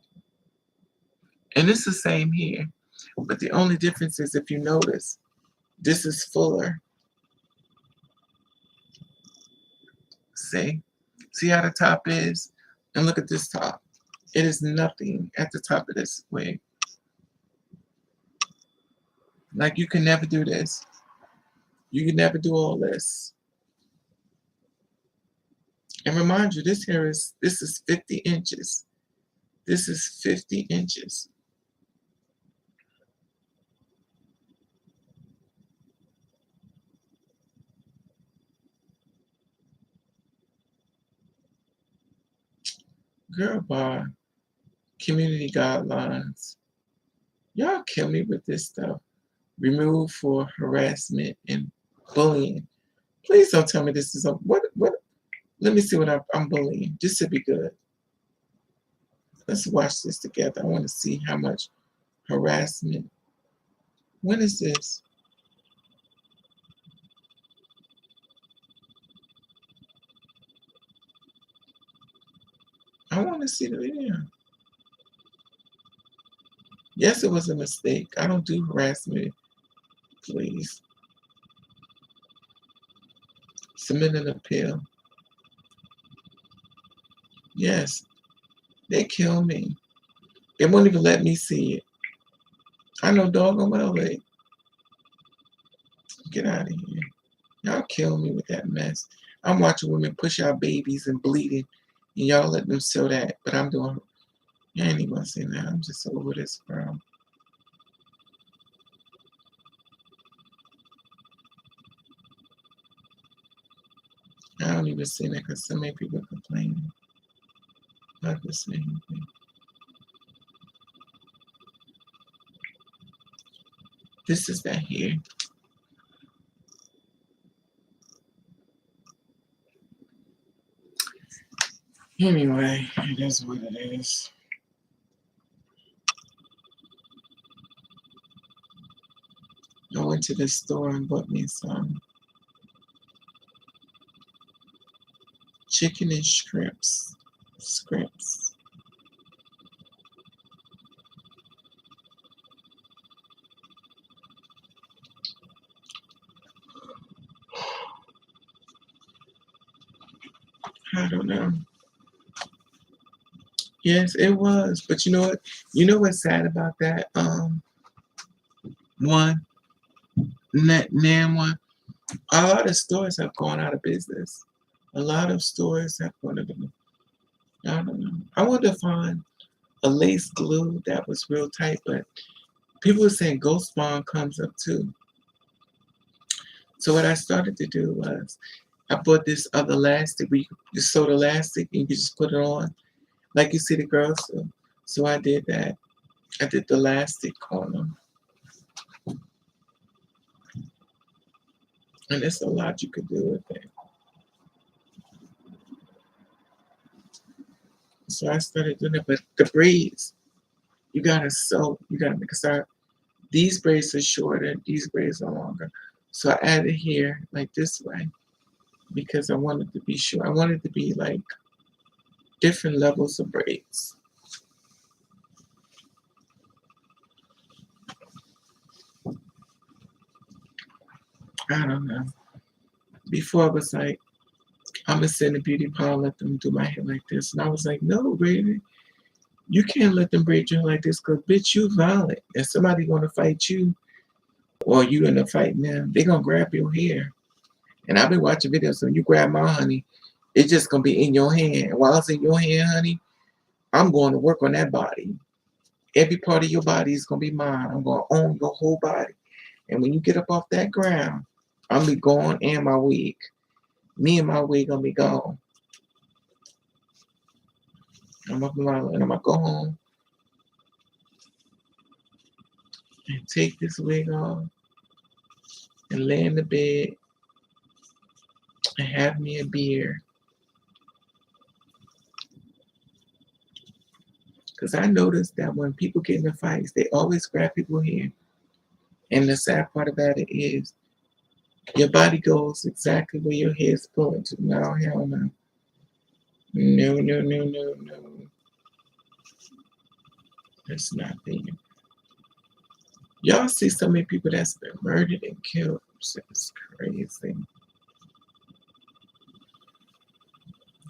And it's the same here. But the only difference is if you notice, this is fuller. See? See how the top is? And look at this top. It is nothing at the top of this wig. Like you can never do this. You can never do all this. And remind you, this is 50 inches. This is 50 inches. Girl, by community guidelines. Y'all kill me with this stuff. Removed for harassment and bullying. Please don't tell me this is a what. Let me see what I'm bullying. This should be good. Let's watch this together. I want to see how much harassment. When is this? I want to see the video. Yes, it was a mistake. I don't do harassment. Please. Submitting a pill. Yes, they kill me. They won't even let me see it. I know doggone well they get out of here. Y'all kill me with that mess. I'm watching women push out babies and bleeding, and y'all let them sew that. But I'm doing. I ain't even gonna say that. I'm just over this, girl. I don't even say that because so many people are complaining. Not the same thing. This is that here. Anyway, it is what it is. I went to the store and bought me some chicken and shrimps. Scrimps. I don't know. Yes, it was. But you know what? You know what's sad about that? One, Nan one. A lot of stores have gone out of business. A lot of stores have gone out of business. I don't know. I wanted to find a lace glue that was real tight, but people were saying Ghost Bond comes up too. So what I started to do was I bought this other elastic where you just sew the elastic and you can just put it on like you see the girls do. So I did that. I did the elastic on them. And there's a lot you could do with it. So I started doing it, but the braids, you gotta sew, you gotta make a start. These braids are shorter, these braids are longer. So I added here like this way because I wanted to be short. I wanted to be like different levels of braids. I don't know. Before I was like, I'm gonna send a beauty parlor, let them do my hair like this. And I was like, no, baby, you can't let them braid your hair like this because bitch, you violent. If somebody gonna fight you or you end up fighting them, they gonna grab your hair. And I've been watching videos, so when you grab my honey, it's just gonna be in your hand. And while it's in your hand, honey, I'm going to work on that body. Every part of your body is gonna be mine. I'm gonna own your whole body. And when you get up off that ground, I'm gonna be gone and my wig. Me and my wig gonna be gone. I'm gonna go home and take this wig off and lay in the bed and have me a beer. Because I noticed that when people get in fights, they always grab people's hair. And the sad part about it is your body goes exactly where your hair's going to. No, hell no. No, no, no, no, no. That's not there. Y'all see so many people that's been murdered and killed. It's crazy.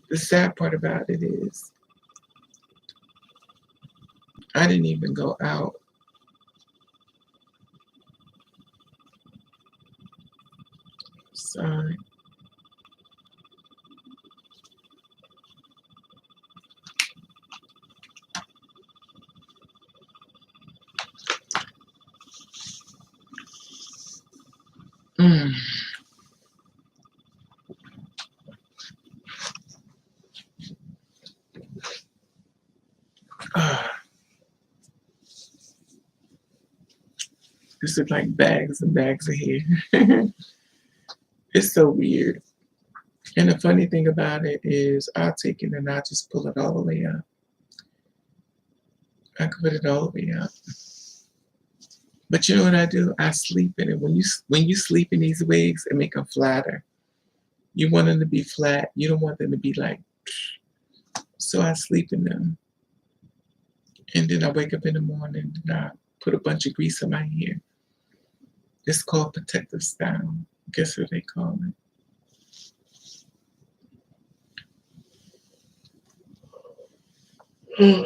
The sad part about it is I didn't even go out. Sorry. Mm. This is like bags and bags of hair. It's so weird. And the funny thing about it is I'll take it and I'll just pull it all the way up. I can put it all the way up. But you know what I do? I sleep in it. When you sleep in these wigs, it make them flatter. You want them to be flat. You don't want them to be like. So I sleep in them. And then I wake up in the morning and I put a bunch of grease in my hair. It's called protective style. Guess what they call it? I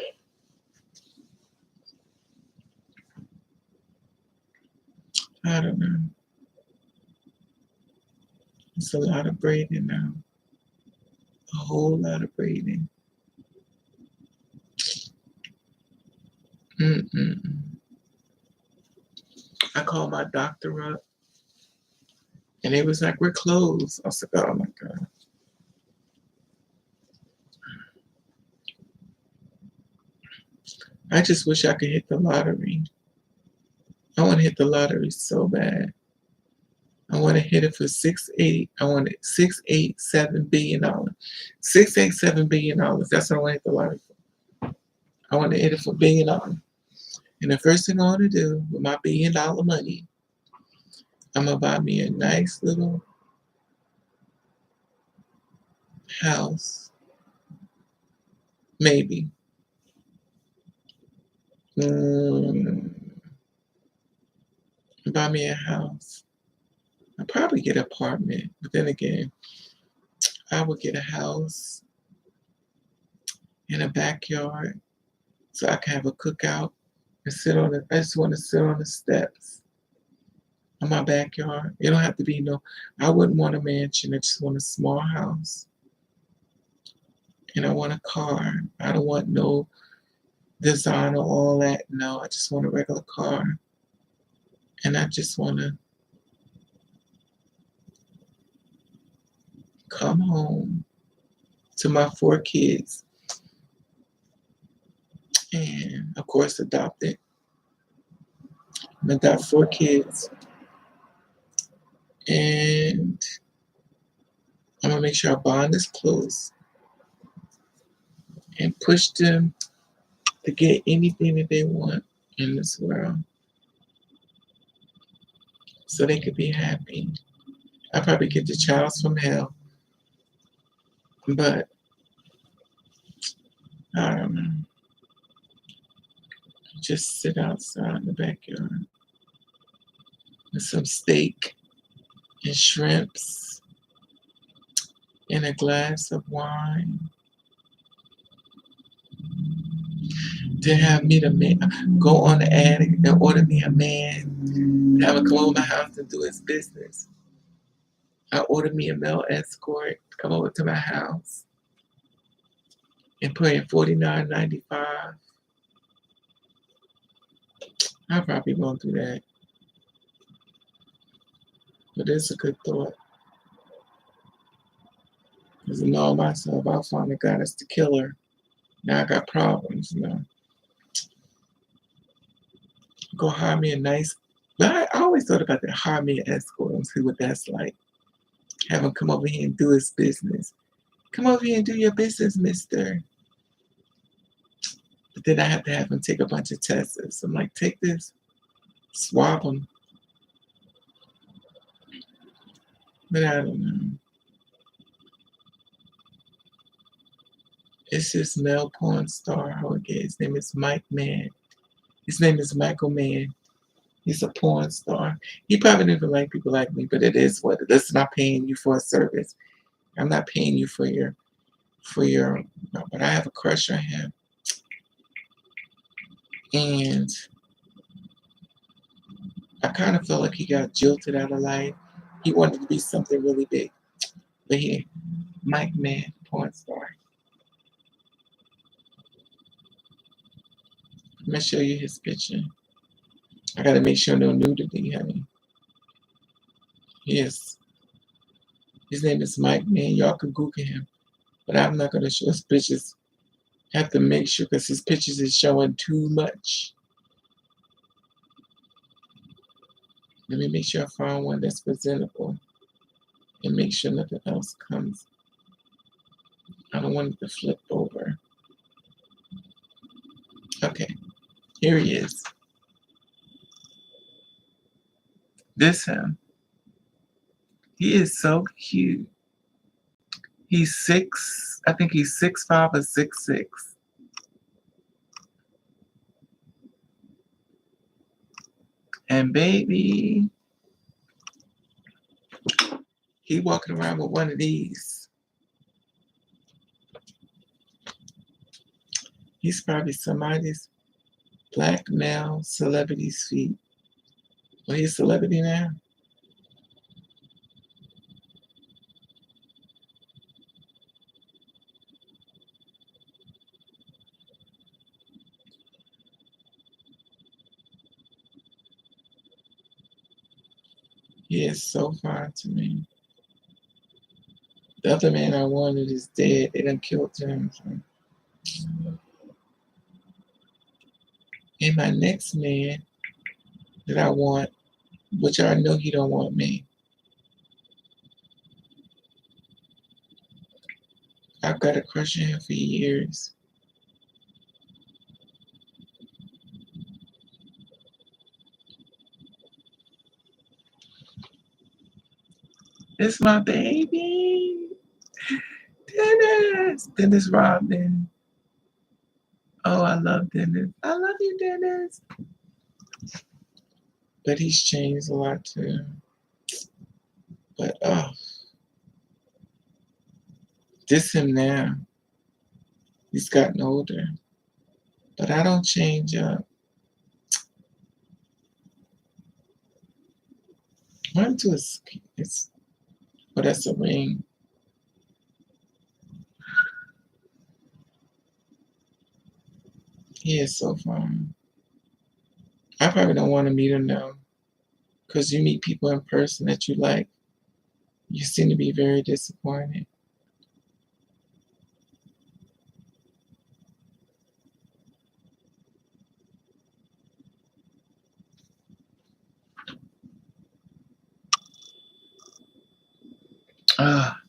don't know. It's a lot of braiding now. A whole lot of braiding. Mm-mm-mm. I called my doctor up, and it was like, we're closed. I said, oh my God. I just wish I could hit the lottery. I want to hit the lottery so bad. I want to hit it for 680. I want it $687 billion. $687 billion. That's what I want to hit the lottery for. I want to hit it for $1 billion. And the first thing I want to do with my $1 billion money, I'm gonna buy me a nice little house, maybe. Mm, buy me a house. I'll probably get an apartment, but then again, I would get a house in a backyard so I can have a cookout and sit on it. I just want to sit on the steps of my backyard. It don't have to be no, I wouldn't want a mansion. I just want a small house. And I want a car. I don't want no design or all that. No, I just want a regular car. And I just want to come home to my 4 kids and, of course, adopt it. And adopt 4 kids. And I'm going to make sure our bond is close and push them to get anything that they want in this world so they could be happy. I probably get the childs from hell, but I don't know. Just sit outside in the backyard with some steak and shrimps and a glass of wine. To have me the man, go on the attic and order me a man, have him come over my house and do his business. I order me a male escort, come over to my house and put in $49.95. I probably won't do that, but it's a good thought. Because I know myself, I found a guy that's the killer. Now I got problems, you know. Go hire me a nice, but I always thought about that, hire me an escort and see what that's like. Have him come over here and do his business. Come over here and do your business, mister. But then I have to have him take a bunch of tests. So I'm like, take this, swab them. But I don't know. It's this male porn star, how it gets. His name is Mike Mann. His name is Michael Mann. He's a porn star. He probably doesn't even like people like me, but it is what it is. I'm not paying you for a service. I'm not paying you for your, but I have a crush on him. And I kind of felt like he got jilted out of life. He wanted to be something really big. But he, Mike Mann, porn star. I'm going to show you his picture. I got to make sure no nudity, honey. Yes. His name is Mike Mann. Y'all can Google him. But I'm not going to show his pictures. Have to make sure because his pictures is showing too much. Let me make sure I find one that's presentable and make sure nothing else comes. I don't want it to flip over. Okay, here he is. This him. He is so cute. He's 6, I think he's 6'5" or 6'6". And baby, he walking around with one of these. He's probably somebody's black male celebrity's feet. Well, he's a celebrity now. He is so fine to me. The other man I wanted is dead. They done killed him. And my next man that I want, which I know he don't want me. I've got a crush on him for years. It's my baby. Dennis. Dennis Rodman. Oh, I love Dennis. I love you, Dennis. But he's changed a lot too. But this him now. He's gotten older. But I don't change up. Mine to it's oh, that's a ring. He is so fun. I probably don't want to meet him now. Because you meet people in person that you like. You seem to be very disappointed. Ah,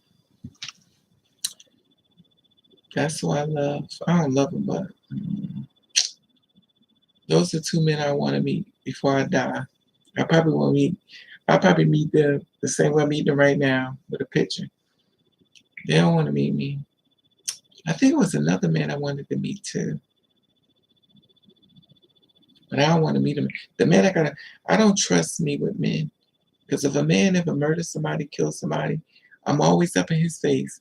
that's who I love. I don't love him, but those are two men I want to meet before I die. I probably won't meet. I'll probably meet them the same way I'm meeting them right now with a picture. They don't want to meet me. I think it was another man I wanted to meet too, but I don't want to meet him. The man I don't trust me with men because if a man ever murders somebody, kills somebody, I'm always up in his face.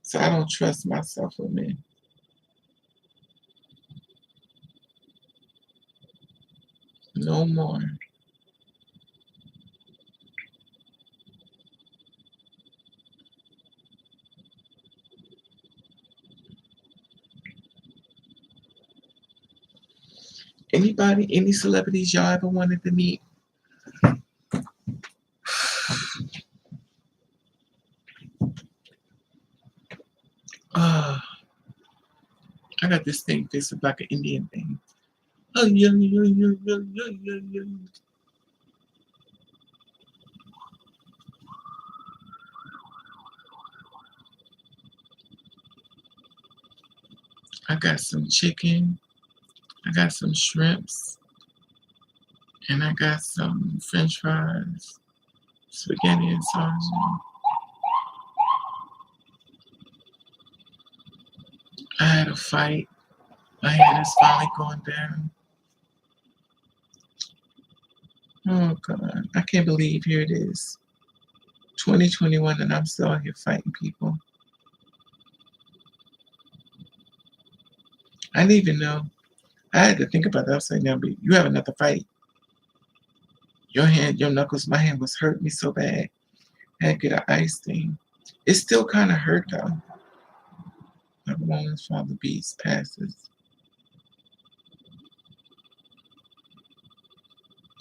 So I don't trust myself with men. No more. Anybody, any celebrities y'all ever wanted to meet? I got this thing fixed up like an Indian thing. Oh, yeah, yeah, yeah, yeah, yeah, yeah, yeah. I got some chicken. I got some shrimps. And I got some French fries, spaghetti and sausage. I had a fight. My head is finally going down. Oh God, I can't believe here it is. 2021 and I'm still out here fighting people. I didn't even know. I had to think about that. I was like, now, but you have another fight. Your hand, your knuckles, my hand was hurting me so bad. I had to get an ice thing. It still kind of hurt though. Like woman's father beats passes.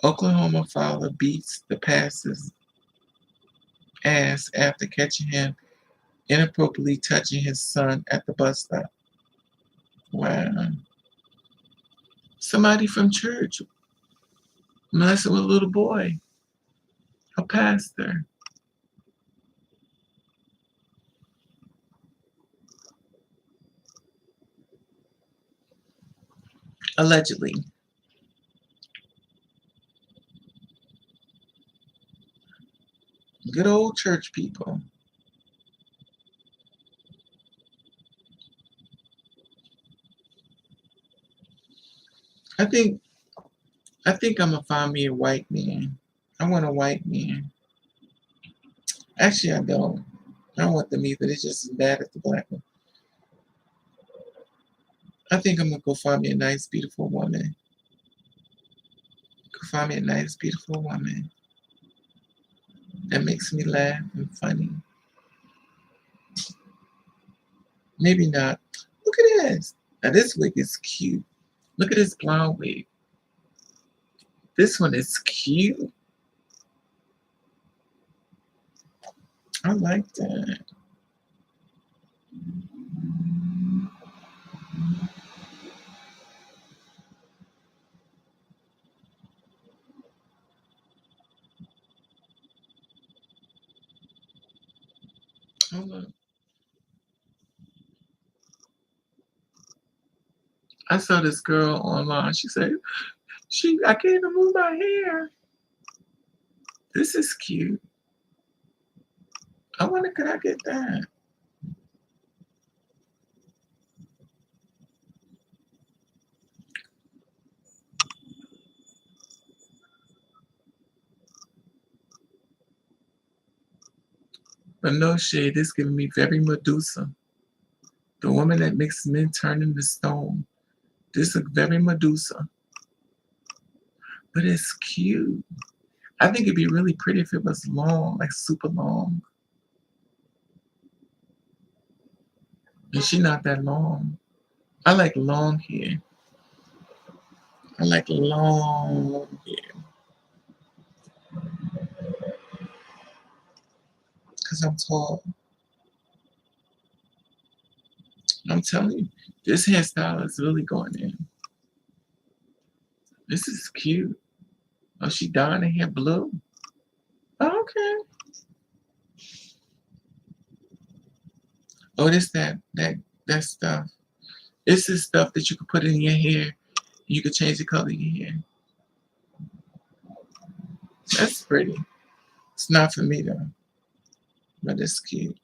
Oklahoma father beats the passer's ass after catching him inappropriately touching his son at the bus stop. Wow. Somebody from church messing with a little boy, a pastor. Allegedly. Good old church people. I think I'm gonna find me a white man. I want a white man. Actually, I don't. I don't want them either. It's just as bad as the black one. I think I'm gonna go find me a nice, beautiful woman. Go find me a nice, beautiful woman that makes me laugh and funny. Maybe not. Look at this. Now this wig is cute. Look at this blonde wig. This one is cute. I like that. Hold on. I saw this girl online. She said, I can't even move my hair. This is cute. I wonder could I get that? But no shade, this giving me very Medusa. The woman that makes men turn into stone. This is very Medusa. But it's cute. I think it'd be really pretty if it was long, like super long. And she not that long. I like long hair. I like long hair. Because I'm tall. I'm telling you, this hairstyle is really going in. This is cute. Oh, she dyeing her hair blue. Oh, okay. Oh, this that stuff. This is stuff that you can put in your hair. You can change the color of your hair. That's pretty. It's not for me though, but it's cute.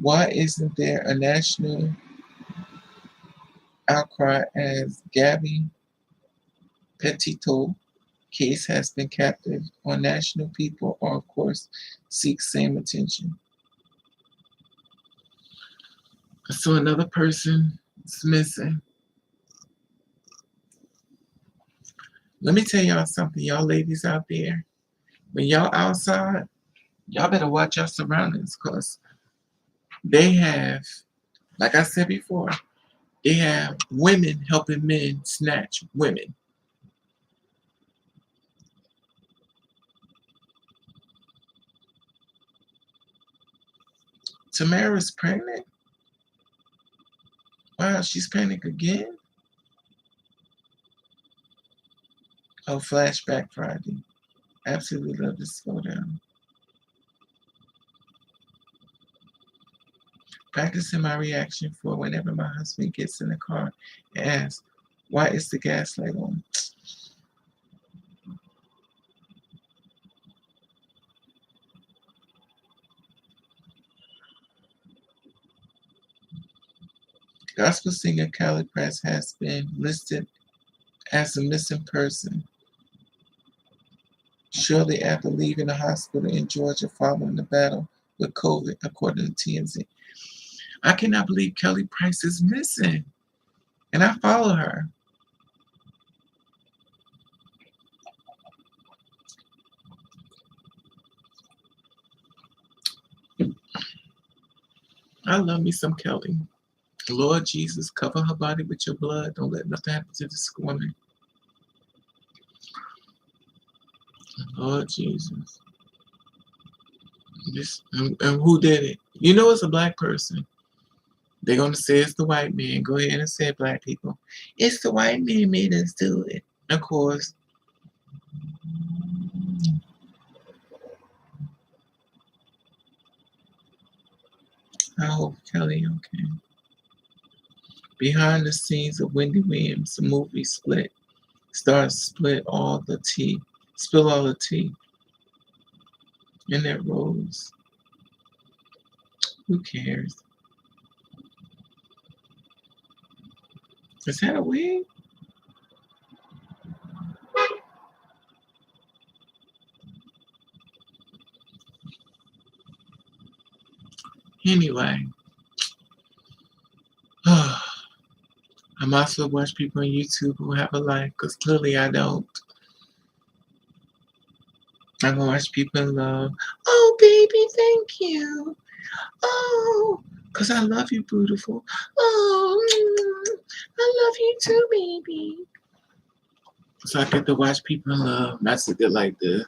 Why isn't there a national outcry as Gabby Petito case has been captive on national people or of course seek same attention? So another person is missing. Let me tell y'all something, y'all ladies out there. When y'all outside, y'all better watch your surroundings because they have, like I said before, they have women helping men snatch women. Tamara's pregnant? Wow, she's pregnant again? Oh, Flashback Friday. Absolutely love to slow down. Practicing my reaction for whenever my husband gets in the car and asks, why is the gas light on? Gospel singer Kelly Press has been listed as a missing person shortly after leaving the hospital in Georgia following the battle with COVID, according to TMZ. I cannot believe Kelly Price is missing. And I follow her. I love me some Kelly. Lord Jesus, cover her body with your blood. Don't let nothing happen to this woman. Lord Jesus. And who did it? You know it's a black person. They're going to say it's the white man. Go ahead and say it, black people. It's the white man made us do it. Of course. I hope Kelly okay. Behind the scenes of Wendy Williams, the movie Split. Stars spill all the tea in that rose. Who cares? Is that a wig? Anyway, I also watch people on YouTube who have a life, because clearly I don't. I can watch people in love. Oh, baby, thank you. Oh, because I love you, beautiful. Oh, I love you too, baby. So I get to watch people in love. And I sit there like this.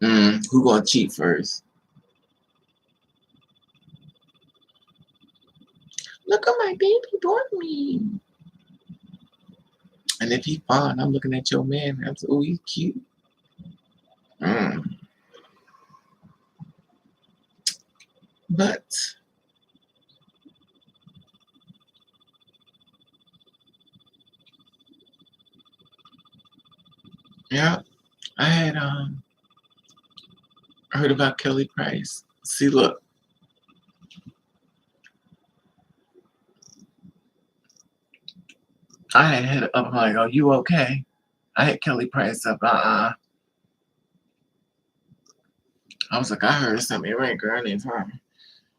Who gonna cheat first? Look at my baby boy me. And if he fine, I'm looking at your man. I'm like, oh, he's cute. But yeah, I had heard about Kelly Price. See, look, I had hit up like, are you okay? I had Kelly Price up. I was like, I heard something. Right, girl, her name's Harmon.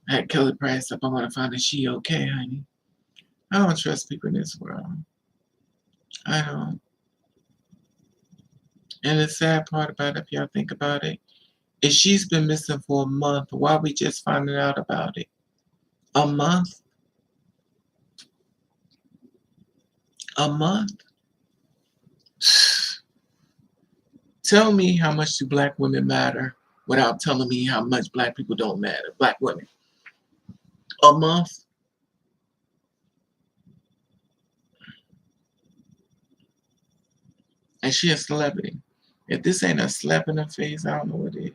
I had Kelly Price up. I want to find out she okay, honey. I don't trust people in this world. I don't. And the sad part about it, if y'all think about it, is she's been missing for a month. Why we just finding out about it? A month? A month? Tell me how much do black women matter without telling me how much black people don't matter. Black women. A month? And she a celebrity. If this ain't a slap in the face, I don't know what it is.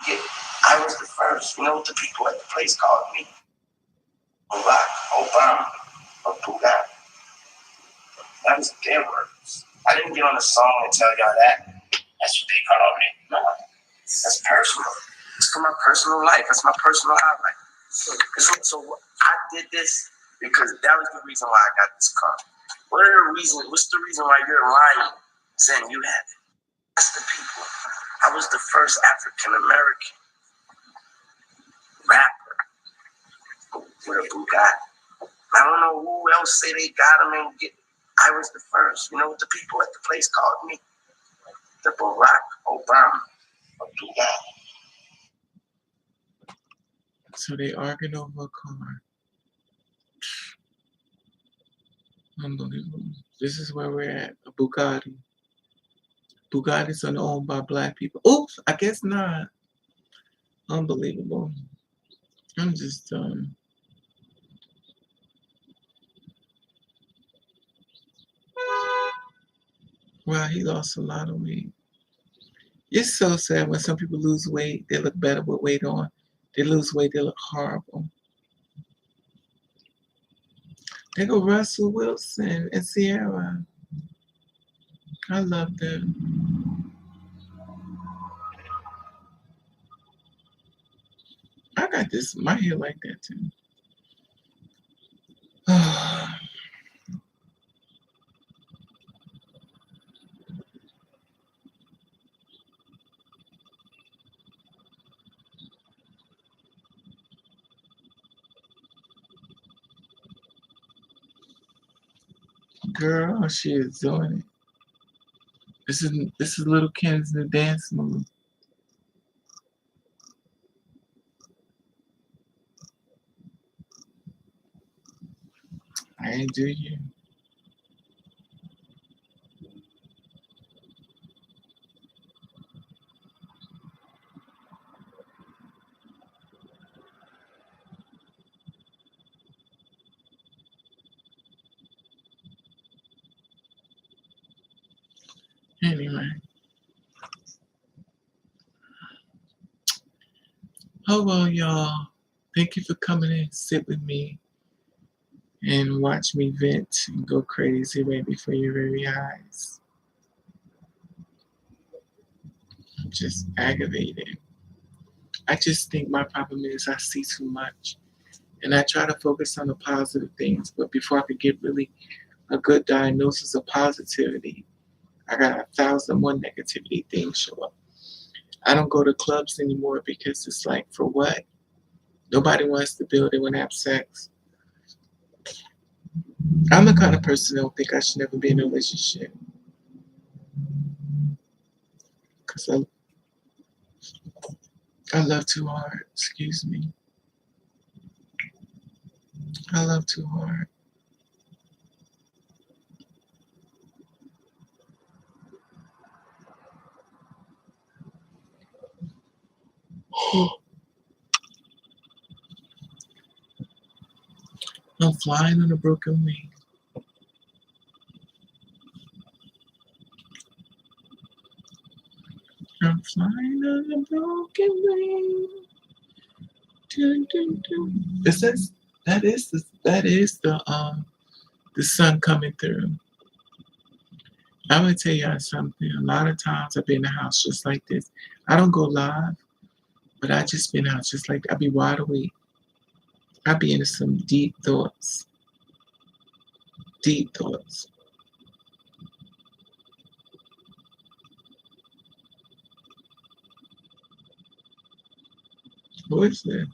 Yeah, I was the first. You know what the people at the place called me? Barack Obama or Bugatti. That was their words. I didn't get on the song and tell y'all that. That's what they called me. No, that's personal. It's for my personal life. That's my personal highlight. So I did this because that was the reason why I got this car. What's the reason why you're lying saying you had it? That's the people. I was the first African American rapper with a Bugatti. I don't know who else say they got him and get. I was the first. You know what the people at the place called me? The Barack Obama of Bugatti. So they arguing over a car. Unbelievable. This is where we're at. A Bugatti. Bugattis are owned by black people. Oops, I guess not. Unbelievable. I'm just done. Wow, he lost a lot of weight. It's so sad when some people lose weight, they look better with weight on. They lose weight, they look horrible. They go Russell Wilson and Sierra. I love them. I got this, my hair like that too. Girl, she is doing it. This is little Ken's new dance move. I ain't do you. Anyway. Oh well, y'all. Thank you for coming in, sit with me. and watch me vent and go crazy right before your very eyes. I'm just aggravated. I just think my problem is I see too much. And I try to focus on the positive things, but before I could get really a good diagnosis of positivity, I got 1,001 negativity things show up. I don't go to clubs anymore because it's like, for what? Nobody wants to build, they want to have sex. I'm the kind of person that don't think I should never be in a relationship. Because I love too hard. Excuse me. I love too hard. I'm flying on a broken wing. I'm flying on a broken wing. Dun, dun, dun. It says the sun coming through. I'm gonna tell y'all something. A lot of times I've been in the house just like this. I don't go live, but I just been out just like I be wide awake. I be into some deep thoughts. Deep thoughts. What is that?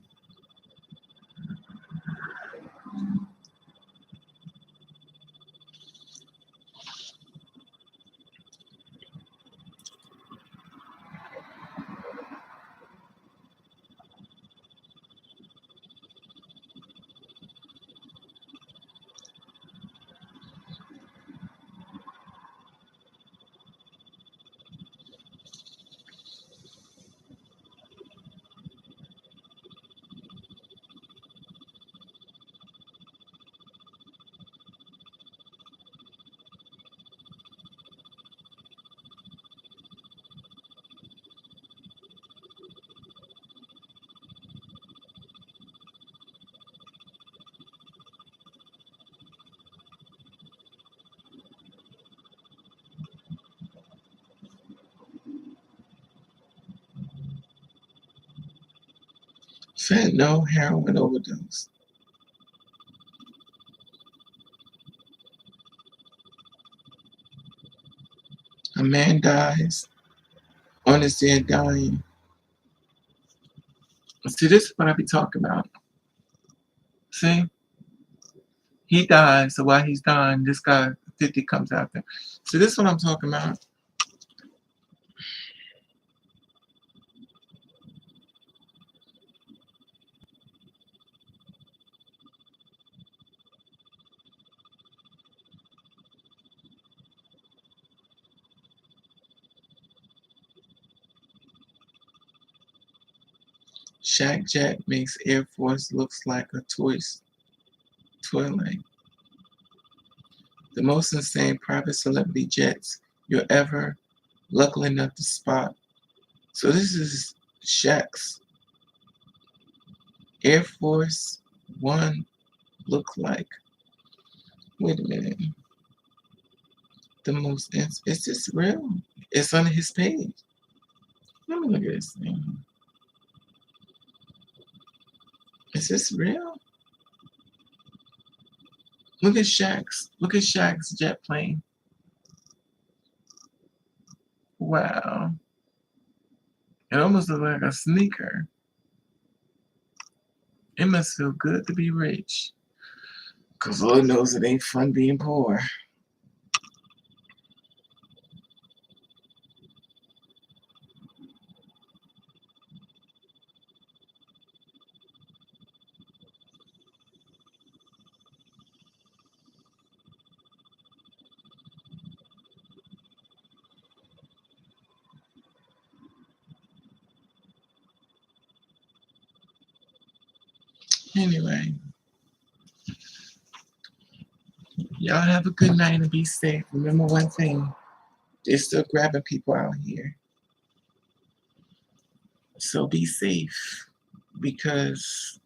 Fentanyl heroin overdose. A man dies on his day of dying. See, this is what I be talking about. See? He dies, so while he's dying, this guy 50 comes out there. So this is what I'm talking about. Shaq Jack makes Air Force looks like a toilet. The most insane private celebrity jets you're ever lucky enough to spot. So this is Shaq's Air Force One look like. Wait a minute. Is this real? It's on his page. Let me look at this thing. Is this real? Look at Shaq's jet plane. Wow. It almost looks like a sneaker. It must feel good to be rich. Because Lord knows it ain't fun being poor. Anyway, y'all have a good night and be safe. Remember one thing, they're still grabbing people out here. So be safe because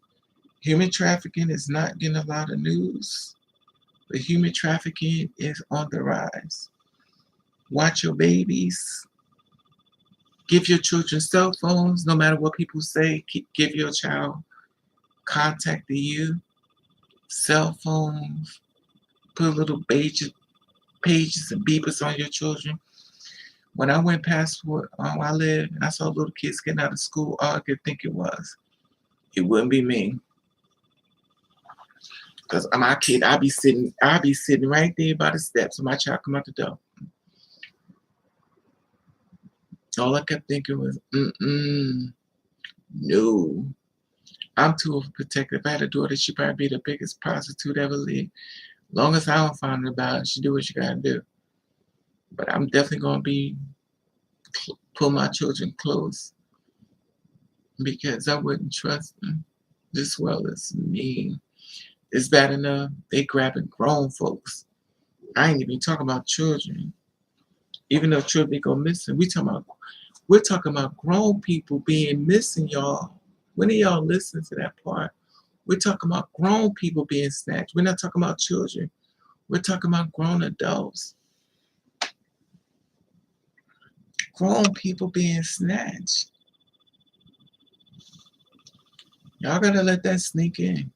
Human trafficking is not getting a lot of news, but human trafficking is on the rise. Watch your babies. Give your children cell phones, no matter what people say. Give your child contacting you, cell phones. Put little pages and beepers on your children. When I went past where I live and I saw little kids getting out of school, all I could think it wouldn't be me. Cause my kid, I'll be sitting right there by the steps when my child come out the door. All I kept thinking was, no. I'm too overprotective. If I had a daughter, she'd probably be the biggest prostitute ever lived. Long as I don't find her about it, she do what she gotta do. But I'm definitely gonna be pull my children close because I wouldn't trust them. This world is mean. It's bad enough they grabbing grown folks. I ain't even talking about children. Even though children go missing, we're talking about grown people being missing, y'all. When do y'all listen to that part? We're talking about grown people being snatched. We're not talking about children. We're talking about grown adults. Grown people being snatched. Y'all gotta let that sneak in.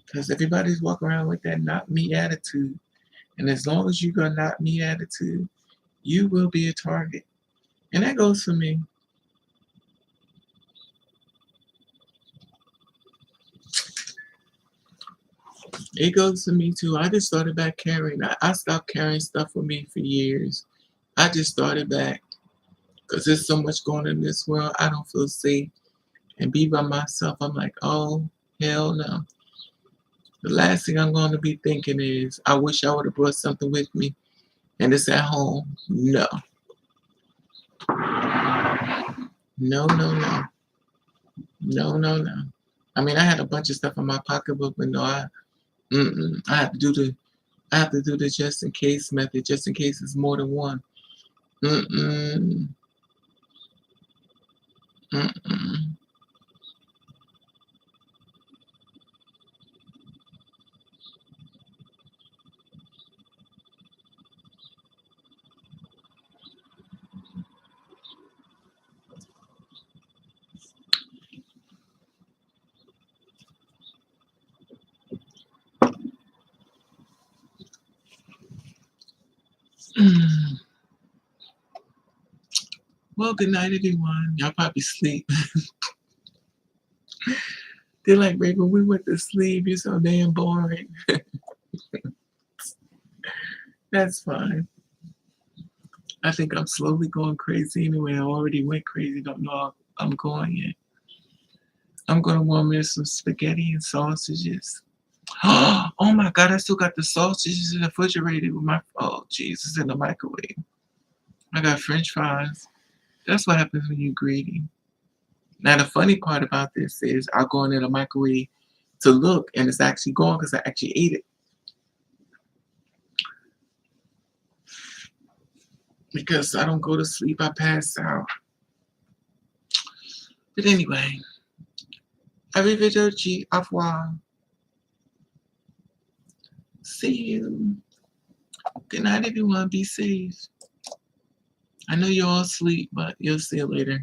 Because everybody's walking around with that not me attitude. And as long as you got not me attitude, you will be a target. And that goes for me. It goes for me too. I just started back carrying. I stopped carrying stuff with me for years. I just started back because there's so much going on in this world. I don't feel safe. And be by myself, I'm like, oh, hell no. The last thing I'm going to be thinking is, I wish I would have brought something with me. And it's at home. No. No, no, no. No, no, no. I mean, I had a bunch of stuff in my pocketbook, but no, I have to do the just in case method, just in case it's more than one. Mm-mm. Mm-mm. Well, good night, everyone. Y'all probably sleep. They're like, Raven, we went to sleep. You're so damn boring. That's fine. I think I'm slowly going crazy anyway. I already went crazy. Don't know how I'm going yet. I'm going to warm me some spaghetti and sausages. Oh my God, I still got the sausages in the refrigerator with oh Jesus, in the microwave. I got French fries. That's what happens when you're greedy. Now, the funny part about this is I'll go in the microwave to look and it's actually gone because I actually ate it. Because I don't go to sleep, I pass out. But anyway, arrivederci, au revoir. See you. Good night, everyone. Be safe. I know you're all asleep, but you'll see you later.